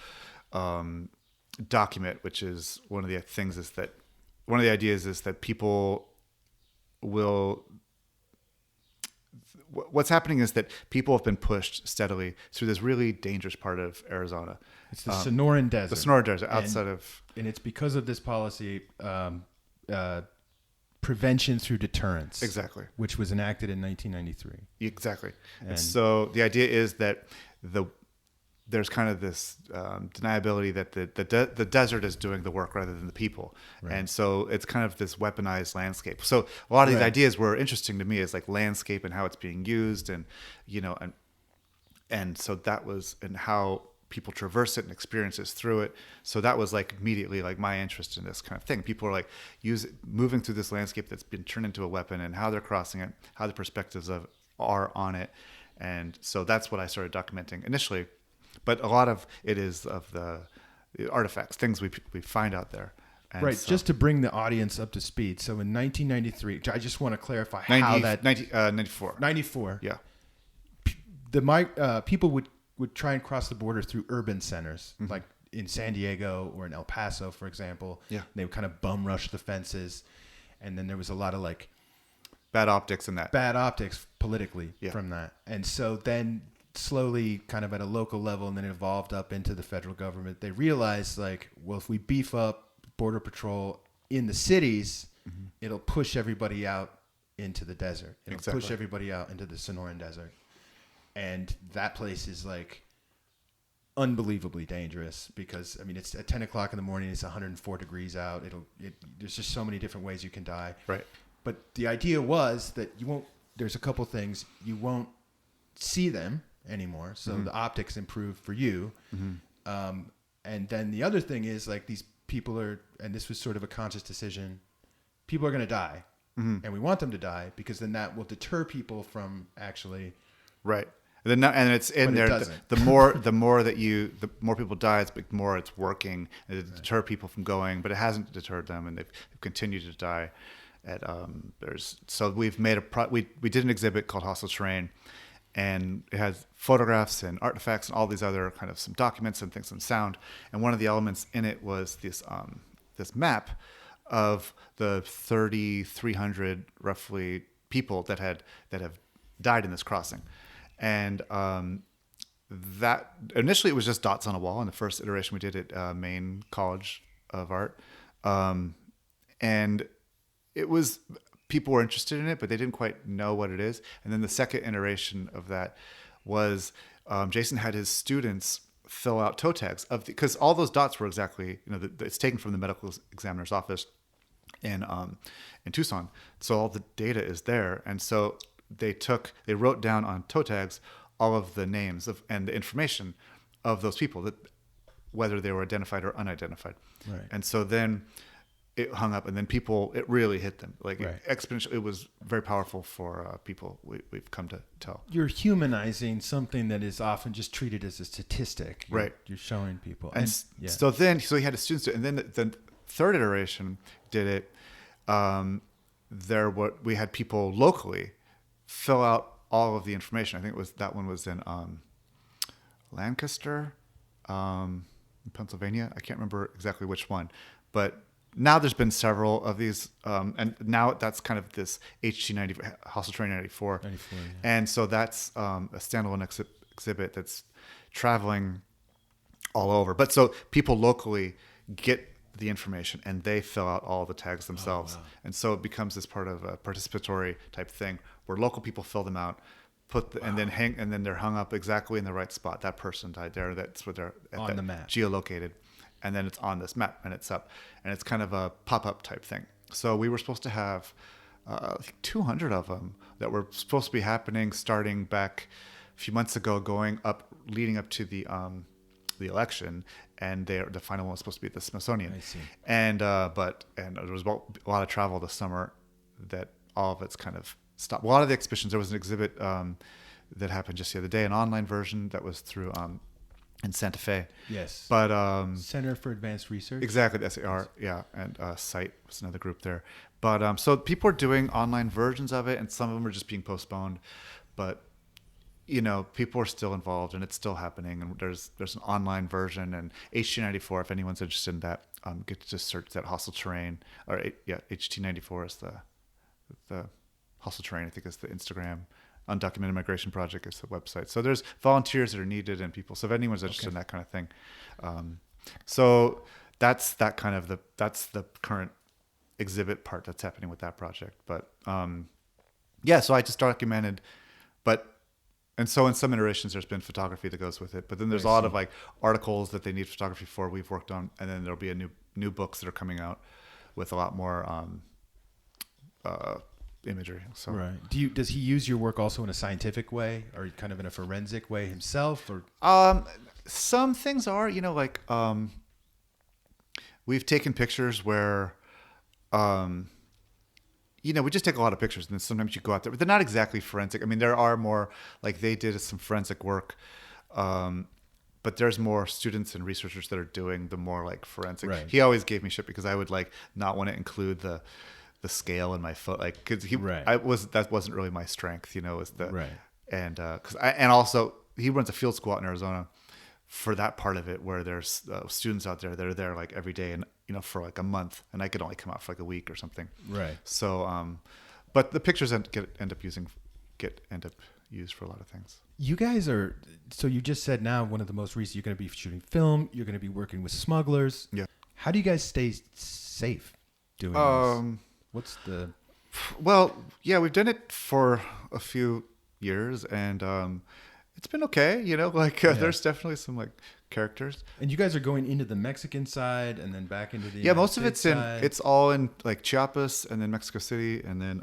document, which is one of the ideas is that people what's happening is that people have been pushed steadily through this really dangerous part of Arizona. It's the Sonoran Desert. The Sonoran Desert, and it's because of this policy, prevention through deterrence. Exactly. Which was enacted in 1993. Exactly. And so the idea is that there's kind of this deniability that the desert is doing the work rather than the people. Right. And so it's kind of this weaponized landscape. So a lot of these ideas were interesting to me, as like landscape and how it's being used, and and so that was, and how people traverse it and experiences through it. So that was like immediately like my interest in this kind of thing. People are like moving through this landscape that's been turned into a weapon, and how they're crossing it, how the perspectives are on it. And so that's what I started documenting initially. But a lot of it is of the artifacts, things we find out there. And right. So, just to bring the audience up to speed. So in 1993, I just want to clarify how that... 94. 94. Yeah. People would try and cross the border through urban centers, like in San Diego or in El Paso, for example. Yeah. They would kind of bum rush the fences. And then there was a lot of like... bad optics in that. Bad optics politically from that. And so then... slowly, kind of at a local level, and then it evolved up into the federal government. They realized, like, well, if we beef up Border Patrol in the cities, it'll push everybody out into the desert. It'll push everybody out into the Sonoran Desert. And that place is, like, unbelievably dangerous because, I mean, it's at 10 o'clock in the morning. It's 104 degrees out. There's just so many different ways you can die. Right. But the idea was that there's a couple things. You won't see them anymore, so the optics improve for you, and then the other thing is, like, these people are, and this was sort of a conscious decision, people are going to die, and we want them to die because then that will deter people from actually and it's in there. The more people die, the more it's working, and it deter people from going, but it hasn't deterred them, and they've continued to die. So we've made we did an exhibit called Hostile Terrain. And it has photographs and artifacts and all these other kind of some documents and things and sound. And one of the elements in it was this map of the 3,300 roughly people that have died in this crossing. And that initially it was just dots on a wall in the first iteration we did at Maine College of Art. And it was, people were interested in it, but they didn't quite know what it is. And then the second iteration of that was Jason had his students fill out toe tags of because all those dots were exactly, it's taken from the medical examiner's office in Tucson. So all the data is there. And so they wrote down on toe tags all of the names and the information of those people, that whether they were identified or unidentified. Right. And so then it hung up, and then it really hit them. Like right. Exponentially, it was very powerful for people. We've come to tell. You're humanizing something that is often just treated as a statistic. Right. You're showing people. And so he had his students do it. And then the third iteration did it. We had people locally fill out all of the information. I think that one was in Lancaster, in Pennsylvania. I can't remember exactly which one, but now there's been several of these, and now that's kind of this HT90 Hostile Terrain 94. And so that's a standalone exhibit that's traveling all over. But so people locally get the information and they fill out all the tags themselves. Oh, wow. And so it becomes this part of a participatory type thing where local people fill them out, and then they're hung up exactly in the right spot. That person died there. That's what they're on the map, geolocated. And then it's on this map and it's up, and it's kind of a pop-up type thing. So we were supposed to have 200 of them that were supposed to be happening starting back a few months ago, leading up to the election, and the final one was supposed to be at the Smithsonian. I see. And there was a lot of travel this summer that all of it's kind of stopped. A lot of the exhibitions, there was an exhibit that happened just the other day, an online version that was through in Santa Fe. Yes. But Center for Advanced Research. Exactly, the SAR, yeah, and Site was another group there. But so people are doing online versions of it, and some of them are just being postponed. But people are still involved, and it's still happening. And there's an online version, and HT94. If anyone's interested in that, get to just search that Hostile Terrain, or HT94 is the Hostile Terrain. I think is the Instagram. Undocumented Migration Project is the website. So there's volunteers that are needed and people. So if anyone's interested in that kind of thing, so that's the current exhibit part that's happening with that project. But so I just documented, and so in some iterations there's been photography that goes with it. But then there's a lot of like articles that they need photography for. We've worked on, and then there'll be new books that are coming out with a lot more imagery. So right. Does he use your work also in a scientific way, or kind of in a forensic way himself, or? Some things are, we've taken pictures where, we just take a lot of pictures, and then sometimes you go out there, but they're not exactly forensic. I mean, there are more, like they did some forensic work, but there's more students and researchers that are doing the more like forensic. Right. He always gave me shit because I would like not want to include the scale in my foot, like, cause that wasn't really my strength, was the, right. And, and also he runs a field school out in Arizona for that part of it, where there's students out there that are there like every day and, for like a month, and I could only come out for like a week or something. Right. So, but the pictures end up used for a lot of things. You guys so you just said now one of the most recent, you're going to be shooting film, you're going to be working with smugglers. Yeah. How do you guys stay safe doing this? What's the... Well, yeah, we've done it for a few years, and it's been okay. There's definitely some like characters. And you guys are going into the Mexican side and then back into the United most of States side. It's all in like Chiapas and then Mexico City, and then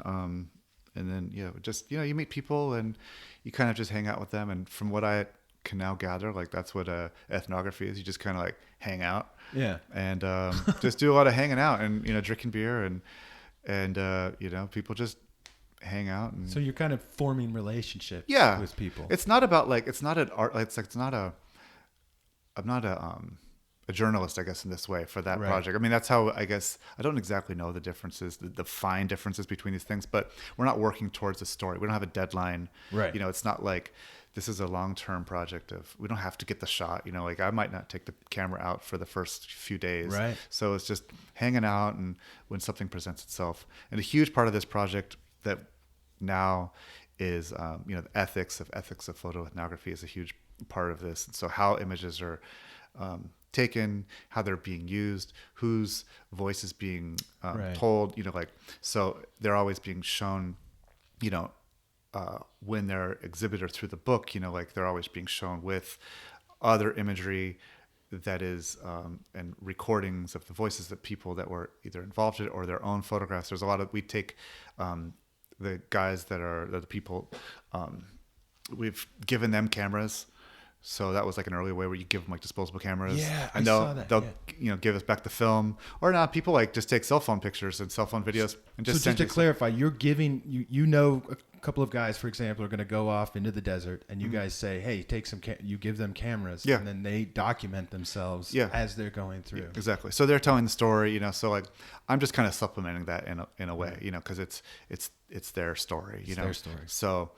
just you meet people and you kind of just hang out with them. And from what I can now gather, like that's what ethnography is. You just kind of like hang out, and just do a lot of hanging out and drinking beer and people just hang out. And so you're kind of forming relationships with people. It's not about like, it's not an art, I'm not a a journalist, I guess, in this way for that Right. project. I mean, that's how, I guess, I don't exactly know the differences, the fine differences between these things, but we're not working towards a story. We don't have a deadline. Right. You know, it's not like this is a long-term project of, we don't have to get the shot, you know, like I might not take the camera out for the first few days. Right. So it's just hanging out and when something presents itself. And a huge part of this project that now is, you know, the ethics of photoethnography is a huge part of this. And so how images are taken, how they're being used, whose voice is being Right. told, you know, like, so they're always being shown, you know, when they're exhibited through the book, you know, like they're always being shown with other imagery that is, and recordings of the voices of people that were either involved in it or their own photographs. There's a lot of, we take the guys that are the people, we've given them cameras. So that was like an early way where you give them like disposable cameras. Yeah, and I saw that, they'll yeah. you know, give us back the film, or not. People like just take cell phone pictures and cell phone videos and just So send just to you some- clarify, you're giving you know a couple of guys, for example, are going to go off into the desert, and you guys say, "Hey, take some." You give them cameras, Yeah. and then they document themselves Yeah. as they're going through. Exactly. So they're telling the story, you know. So like, I'm just kind of supplementing that in a way, you know, because it's their story, you know. their story. So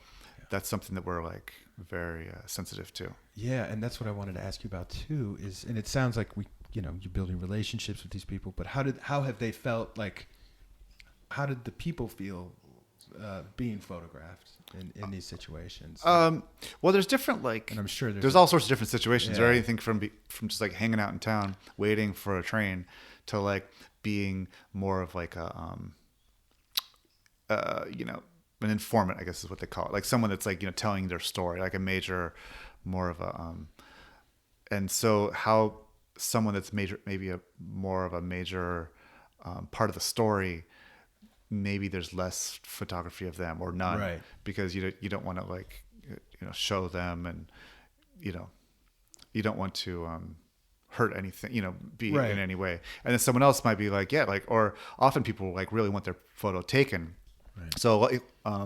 that's something that we're like very sensitive to. Yeah, and that's what I wanted to ask you about too. Is, and it sounds like you're building relationships with these people, but how have they felt? Like, how did the people feel being photographed in these situations? Well, there's different, like, And I'm sure there's all sorts of different situations. Yeah. Or anything from just like hanging out in town, waiting for a train, to like being more of like a, you know, an informant, I guess is what they call it. Like someone that's like, you know, telling their story, like a major, more of a, and so how someone that's maybe more of a major part of the story, maybe there's less photography of them or none, Right. because you don't want to like, you know, show them, and you know, you don't want to hurt anything, you know, be Right. in any way. And then someone else might be like, yeah, like, or often people like really want their photo taken. Right. So a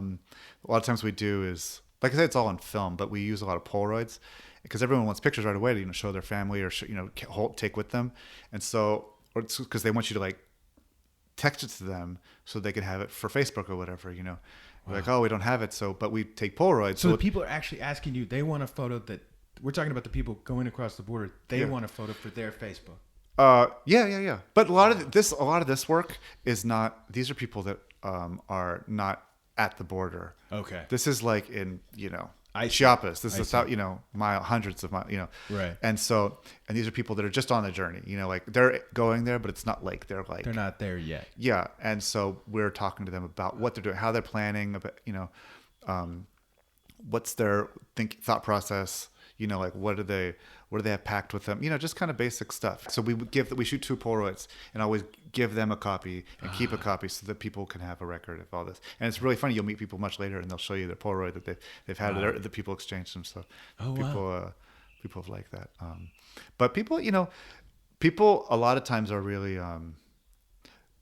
lot of times we do is, like I said, it's all on film, but we use a lot of Polaroids because everyone wants pictures right away to, you know, show their family or you know, take with them. And so, or it's because they want you to like text it to them so they can have it for Facebook or whatever, you know. Wow. Like, oh, we don't have it, so, but we take Polaroids. So the people are actually asking you, they want a photo that, we're talking about the people going across the border, they want a photo for their Facebook. Yeah. But a lot of this work is not, these are people that are not at the border. Okay. This is like in, you know, I see. Chiapas. This I is, see. you know, hundreds of miles, you know. Right. And so, and these are people that are just on the journey, you know, like they're going there, but it's not like they're not there yet. Yeah. And so we're talking to them about what they're doing, how they're planning, about, you know, what's their thought process, you know, like what do they have packed with them, you know, just kind of basic stuff. So we shoot 2 Polaroids and always give them a copy and keep a copy so that people can have a record of all this. And it's really funny. You'll meet people much later and they'll show you their Polaroid that they've had. Wow. The people exchange them. So Oh, wow. people have liked that. But people, you know, people a lot of times are really,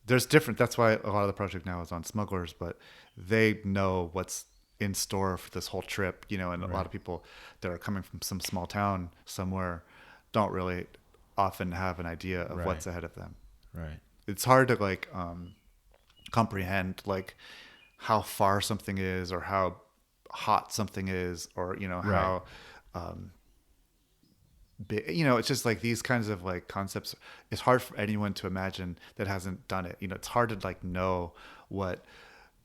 there's different. That's why a lot of the project now is on smugglers, but they know what's in store for this whole trip, you know, and a lot of people that are coming from some small town somewhere don't really often have an idea of what's ahead of them. Right. It's hard to like comprehend like how far something is or how hot something is, or, you know, how big, you know, it's just like these kinds of like concepts. It's hard for anyone to imagine that hasn't done it. You know, it's hard to like know what,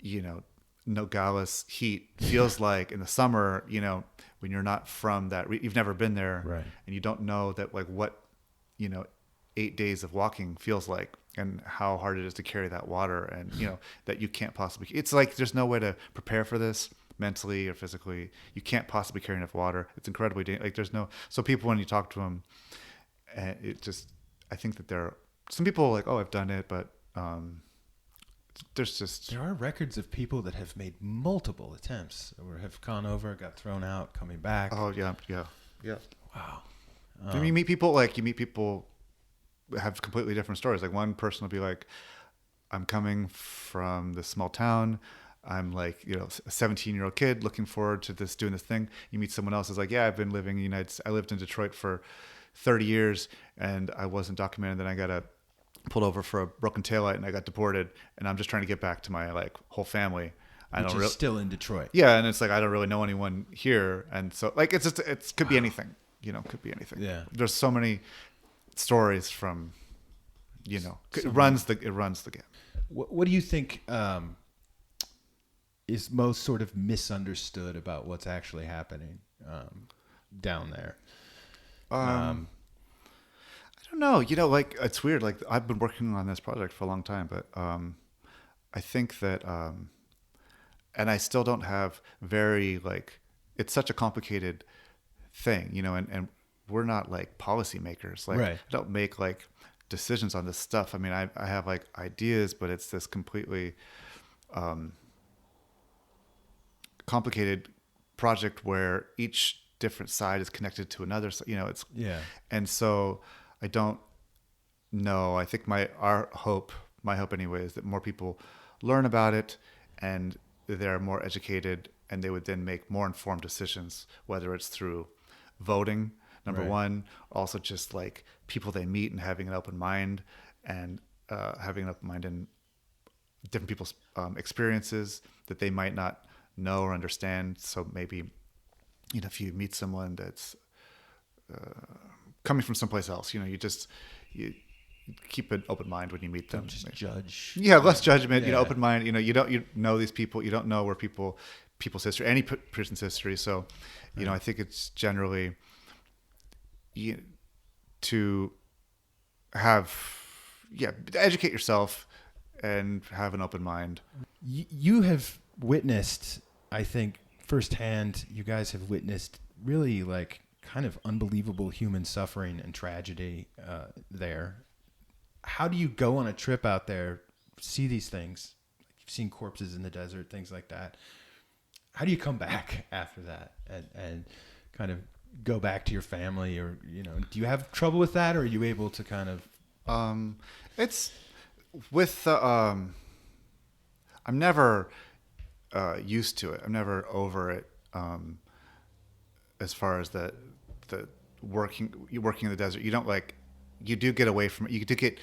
you know, Nogales heat feels like in the summer, you know, when you're not from that, you've never been there, Right. and you don't know that like what, you know, 8 days of walking feels like, and how hard it is to carry that water, and, you know, that you can't possibly, it's like there's no way to prepare for this mentally or physically. You can't possibly carry enough water. It's incredibly dangerous. Like there's no, so people, when you talk to them, it just, I think that some people like, oh, I've done it, but there are records of people that have made multiple attempts or have gone over, got thrown out, coming back. Oh yeah. Wow. You meet people have completely different stories. Like one person will be like, I'm coming from this small town. I'm like, you know, a 17-year-old kid looking forward to doing this thing. You meet someone else who's like, yeah, I've been living in I lived in Detroit for 30 years and I wasn't documented. Then I got pulled over for a broken taillight and I got deported, and I'm just trying to get back to my like whole family. Which is still in Detroit. Yeah, and it's like I don't really know anyone here, and so like it could be anything, could be anything. Yeah, there's so many stories from, it runs the gamut. What do you think is most sort of misunderstood about what's actually happening down there? I don't know. Like it's weird. Like I've been working on this project for a long time, but I think that, and I still don't have it's such a complicated thing, and we're not like policymakers. Like right. I don't make like decisions on this stuff. I mean, I have like ideas, but it's this completely complicated project where each different side is connected to another. So, it's and so I don't know. I think my hope anyway is that more people learn about it and they're more educated, and they would then make more informed decisions, whether it's through voting, number one, also just like people they meet and having an open mind and having an open mind in different people's experiences that they might not know or understand. So maybe, if you meet someone that's coming from someplace else, you keep an open mind when you meet them. Don't just judge. Yeah, less judgment. Open mind. You know these people. You don't know where people's history, any person's history. So, I think it's generally to educate yourself and have an open mind. You have witnessed, I think, firsthand. You guys have witnessed really like kind of unbelievable human suffering and tragedy there. How do you go on a trip out there, see these things? You've seen corpses in the desert, things like that. How do you come back after that and kind of go back to your family, or do you have trouble with that, or are you able to kind of? It's with I'm never used to it. I'm never over it. As far as the working in the desert, you don't like. You do get away from it. You do get.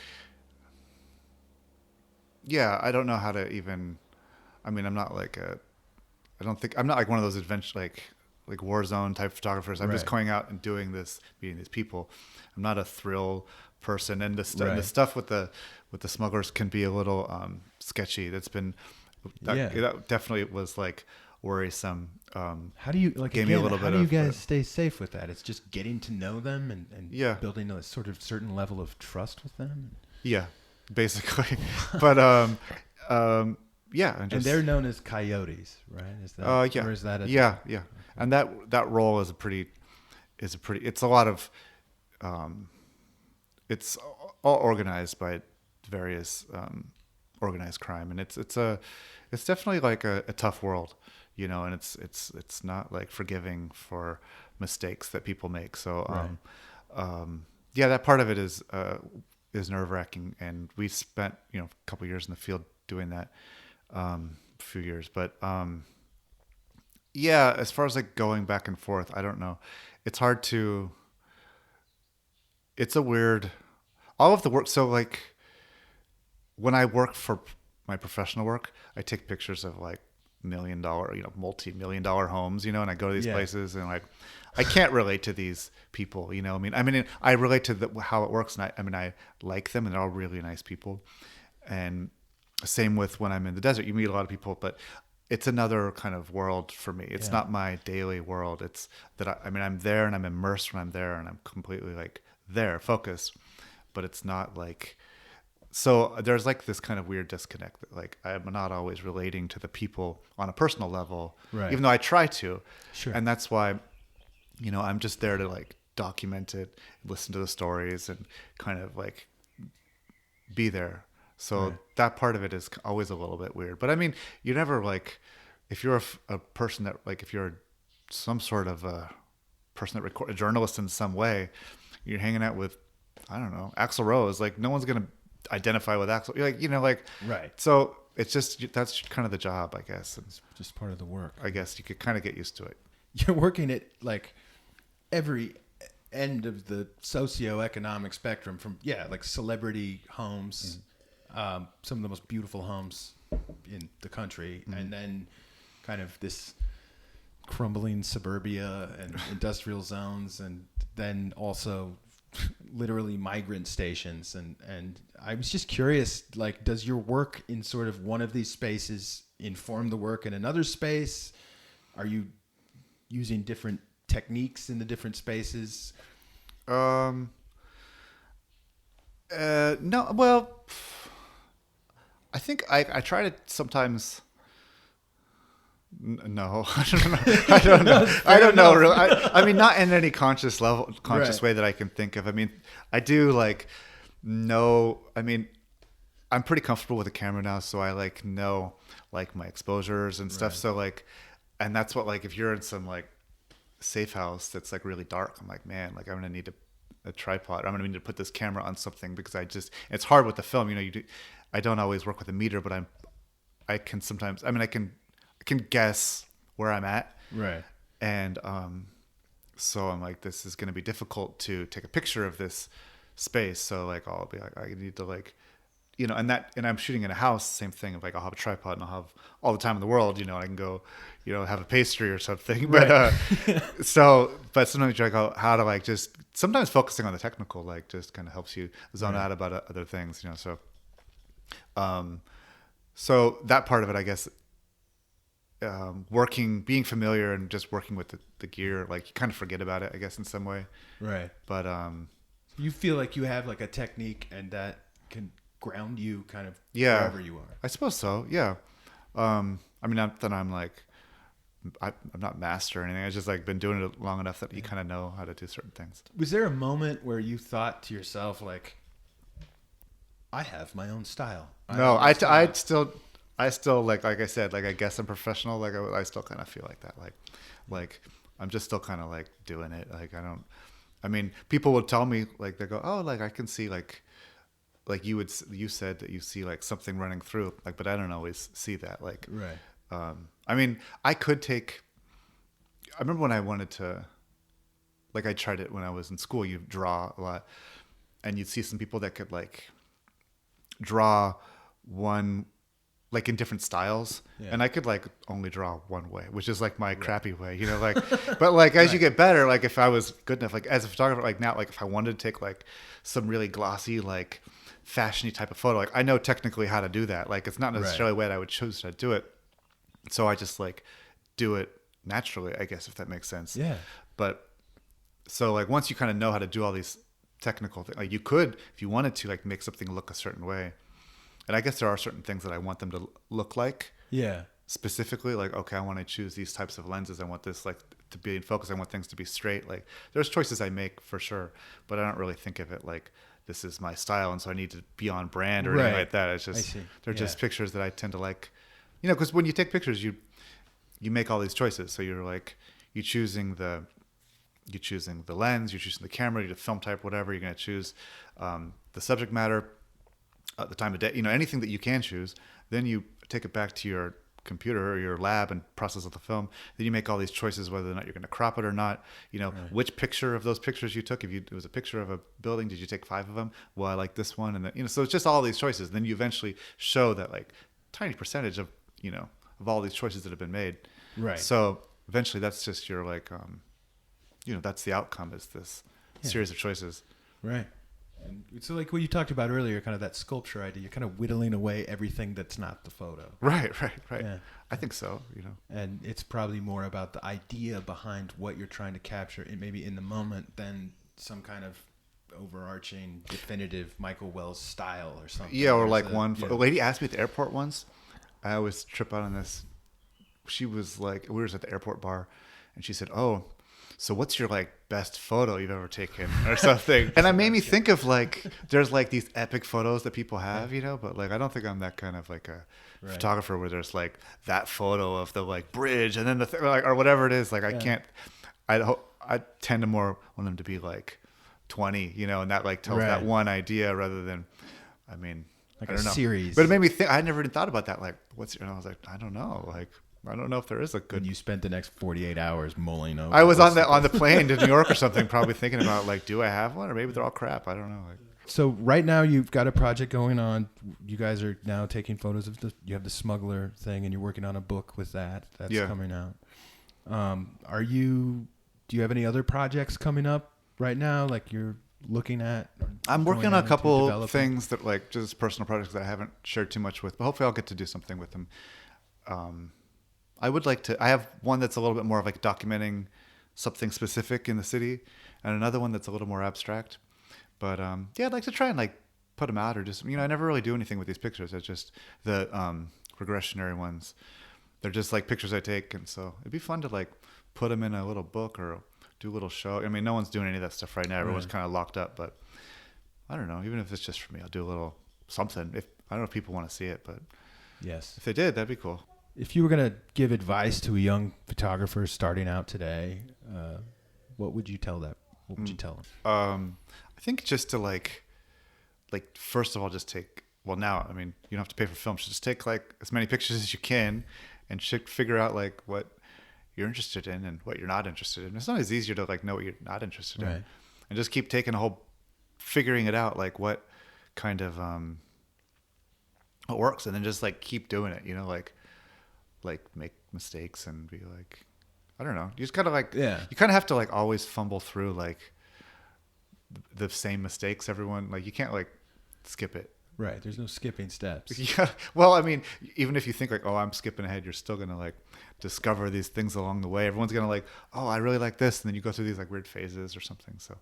Yeah, I don't know how to even. I mean, I'm not like I'm not like one of those adventure like war zone type photographers. I'm just going out and doing this, meeting these people. I'm not a thrill person, and the stuff with the smugglers can be a little sketchy. That definitely was like worrisome. How do you how do you guys stay safe with that? It's just getting to know them and building a sort of certain level of trust with them. Yeah, basically. But and they're known as coyotes, right? Is that or is that yeah. And that role is it's a lot of it's all organized by various organized crime, and it's definitely like a tough world, and it's not like forgiving for mistakes that people make. So that part of it is nerve-wracking, and we spent a couple of years in the field doing that, a few years, but as far as like going back and forth, I don't know. It's hard to. It's a weird. All of the work. So like, when I work for my professional work, I take pictures of like $1 million, multi-million-dollar homes, and I go to these places, and like, I can't relate to these people, I mean, I relate to how it works, and I like them, and they're all really nice people, and same with when I'm in the desert. You meet a lot of people, but it's another kind of world for me. It's not my daily world. It's that I'm there and I'm immersed when I'm there, and I'm completely like there, focused, but it's not like. So there's like this kind of weird disconnect that like I'm not always relating to the people on a personal level, even though I try to. Sure. And that's why, I'm just there to like document it, listen to the stories, and kind of like be there. So that part of it is always a little bit weird. But I mean, you never like, if you're a person that like, if you're some sort of a person that a journalist in some way, you're hanging out with, I don't know, Axl Rose, like no one's going to identify with Axl, right. So it's just, that's kind of the job, I guess. It's just part of the work. I guess you could kind of get used to it. You're working it like every end of the socioeconomic spectrum from, like celebrity homes, some of the most beautiful homes in the country, and then kind of this crumbling suburbia and industrial zones, and then also literally migrant stations. And I was just curious, like, does your work in sort of one of these spaces inform the work in another space? Are you using different techniques in the different spaces? No, well, I think I try to sometimes. No, I don't know. I don't know. Really, I mean, not in any conscious way that I can think of. I mean, I do like know. I mean, I'm pretty comfortable with the camera now, so I like know like my exposures and stuff. So like, and that's what, like, if you're in some like safe house that's like really dark, I'm like, man, like I'm gonna need a tripod. I'm gonna need to put this camera on something, because it's hard with the film. You know, I don't always work with a meter, but I can sometimes. I mean, I can guess where I'm at. Right. And so I'm like, this is going to be difficult to take a picture of this space. So like, I'll be like, I need to like, you know, and I'm shooting in a house, same thing. Of like, I'll have a tripod and I'll have all the time in the world, you know, I can go, you know, have a pastry or something. But, but sometimes you're like, how to like just sometimes focusing on the technical, like just kind of helps you zone out about other things, you know? So, so that part of it, I guess, being familiar and just working with the gear, like you kind of forget about it, I guess, in some way. Right. But you feel like you have like a technique and that can ground you kind of wherever you are. I suppose so. Yeah. I mean, not that I'm like, I'm not master or anything. I've just like been doing it long enough that you kind of know how to do certain things. Was there a moment where you thought to yourself, like, I have my own style? No, I still like I said, like I guess I'm professional. Like I still kind of feel like that. Like I'm just still kind of like doing it. Like I mean, people would tell me, like they go, oh, like I can see like you said that you see like something running through, like, but I don't always see that. Like, right. I mean, I remember when I wanted to, like I tried it when I was in school. You draw a lot, and you'd see some people that could like draw one, like in different styles, and I could like only draw one way, which is like my crappy way, you know, like, but like as you get better, like if I was good enough, like as a photographer, like now, like if I wanted to take like some really glossy, like fashiony type of photo, like I know technically how to do that. Like it's not necessarily a way that I would choose to do it. So I just like do it naturally, I guess, if that makes sense. Yeah. But so like once you kind of know how to do all these technical things, like you could, if you wanted to, like make something look a certain way. And I guess there are certain things that I want them to look like. Yeah. Specifically, like, okay, I want to choose these types of lenses. I want this like to be in focus. I want things to be straight. Like there's choices I make for sure, but I don't really think of it like this is my style, and so I need to be on brand or anything like that. It's just they're just pictures that I tend to like, you know, because when you take pictures, you make all these choices. So you're like you're choosing the lens, you're choosing the camera, the film type, whatever. You're going to choose the subject matter. The time of day, you know, anything that you can choose, then you take it back to your computer or your lab and process the film. Then you make all these choices whether or not you're going to crop it or not. You know, which picture of those pictures you took. If it was a picture of a building, did you take 5 of them? Well, I like this one, and then, you know, so it's just all these choices. Then you eventually show that like tiny percentage of, you know, of all these choices that have been made. Right. So eventually, that's just your like, you know, that's the outcome, is this series of choices. Right. And so like what you talked about earlier, kind of that sculpture idea, you're kind of whittling away everything that's not the photo. Right. Yeah. I think so, you know. And it's probably more about the idea behind what you're trying to capture, maybe in the moment, than some kind of overarching, definitive Michael Wells style or something. Yeah, or like a lady asked me at the airport once. I always trip out on this. She was like, we were at the airport bar, and she said, oh, so what's your like best photo you've ever taken or something? And it made me think of like, there's like these epic photos that people have, you know, but like, I don't think I'm that kind of like a photographer where there's like that photo of the like bridge and then like, or whatever it is. Like I can't, I tend to more want them to be like 20, you know, and that like tells that one idea rather than, I mean, like I don't know. Series. But it made me think, I never even thought about that. Like and I was like, I don't know. Like, I don't know if there is a good. And you spent the next 48 hours mulling over. I was on the plane to New York or something, probably thinking about like, do I have one, or maybe they're all crap. I don't know. Like, so right now you've got a project going on. You guys are now taking photos of you have the smuggler thing, and you're working on a book with that. That's coming out. Do you have any other projects coming up right now? Like you're looking at? I'm working on a couple things that like just personal projects that I haven't shared too much with, but hopefully I'll get to do something with them. I would like to. I have one that's a little bit more of like documenting something specific in the city, and another one that's a little more abstract. But I'd like to try and like put them out, or just I never really do anything with these pictures. It's just the regressionary ones. They're just like pictures I take, and so it'd be fun to like put them in a little book or do a little show. I mean, no one's doing any of that stuff right now. Everyone's kind of locked up, but I don't know. Even if it's just for me, I'll do a little something. If I don't know if people want to see it, but yes, if they did, that'd be cool. If you were going to give advice to a young photographer starting out today, what would you tell them? What would you tell them? I think just to like first of all, just take. Well, now you don't have to pay for film. So just take like as many pictures as you can, and figure out like what you're interested in and what you're not interested in. It's not as easier to like know what you're not interested in, and just keep figuring it out, like what kind of what works, and then just like keep doing it. Like make mistakes and be like, I don't know. You just kind of like you kind of have to like always fumble through like the same mistakes. Everyone like you can't like skip it. Right. There's no skipping steps. Yeah. Well, even if you think like, oh, I'm skipping ahead, you're still going to like discover these things along the way. Everyone's going to like, oh, I really like this. And then you go through these like weird phases or something. So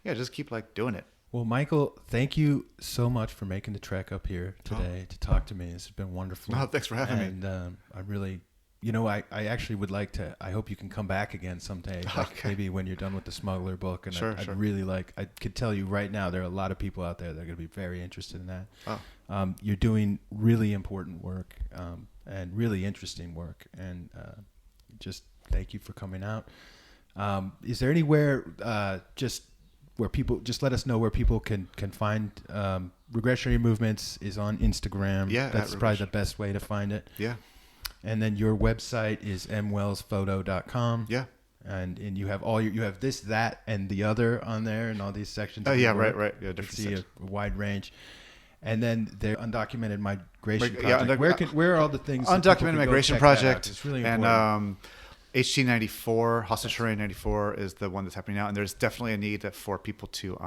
just keep like doing it. Well, Michael, thank you so much for making the trek up here today to talk to me. This has been wonderful. Oh, thanks for having me. And I really, I actually would like to, I hope you can come back again someday, like maybe when you're done with the Smuggler book. And sure. I'd really I could tell you right now, there are a lot of people out there that are going to be very interested in that. Oh. You're doing really important work and really interesting work. And just thank you for coming out. Is there anywhere where people, just let us know where people can find Regressionary Movements is on Instagram. Yeah. That's probably the best way to find it. Yeah. And then your website is mwellsphoto.com. Yeah. And you have you have this, that, and the other on there and all these sections. Oh, yeah, right. Yeah, different sections. A wide range. And then the Undocumented Migration Project. Yeah, where are all the things? Undocumented Migration Project. It's really important. And HT 94, Hostage Terrain 94 is the one that's happening now. And there's definitely a need for people to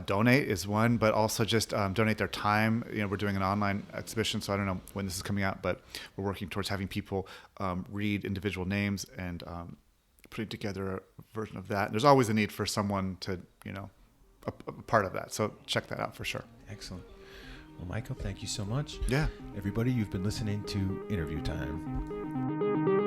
donate is one, but also just donate their time. We're doing an online exhibition, so I don't know when this is coming out, but we're working towards having people read individual names and putting together a version of that. And there's always a need for someone to, a part of that. So check that out for sure. Excellent. Well, Michael, thank you so much. Yeah. Everybody, you've been listening to Interview Time.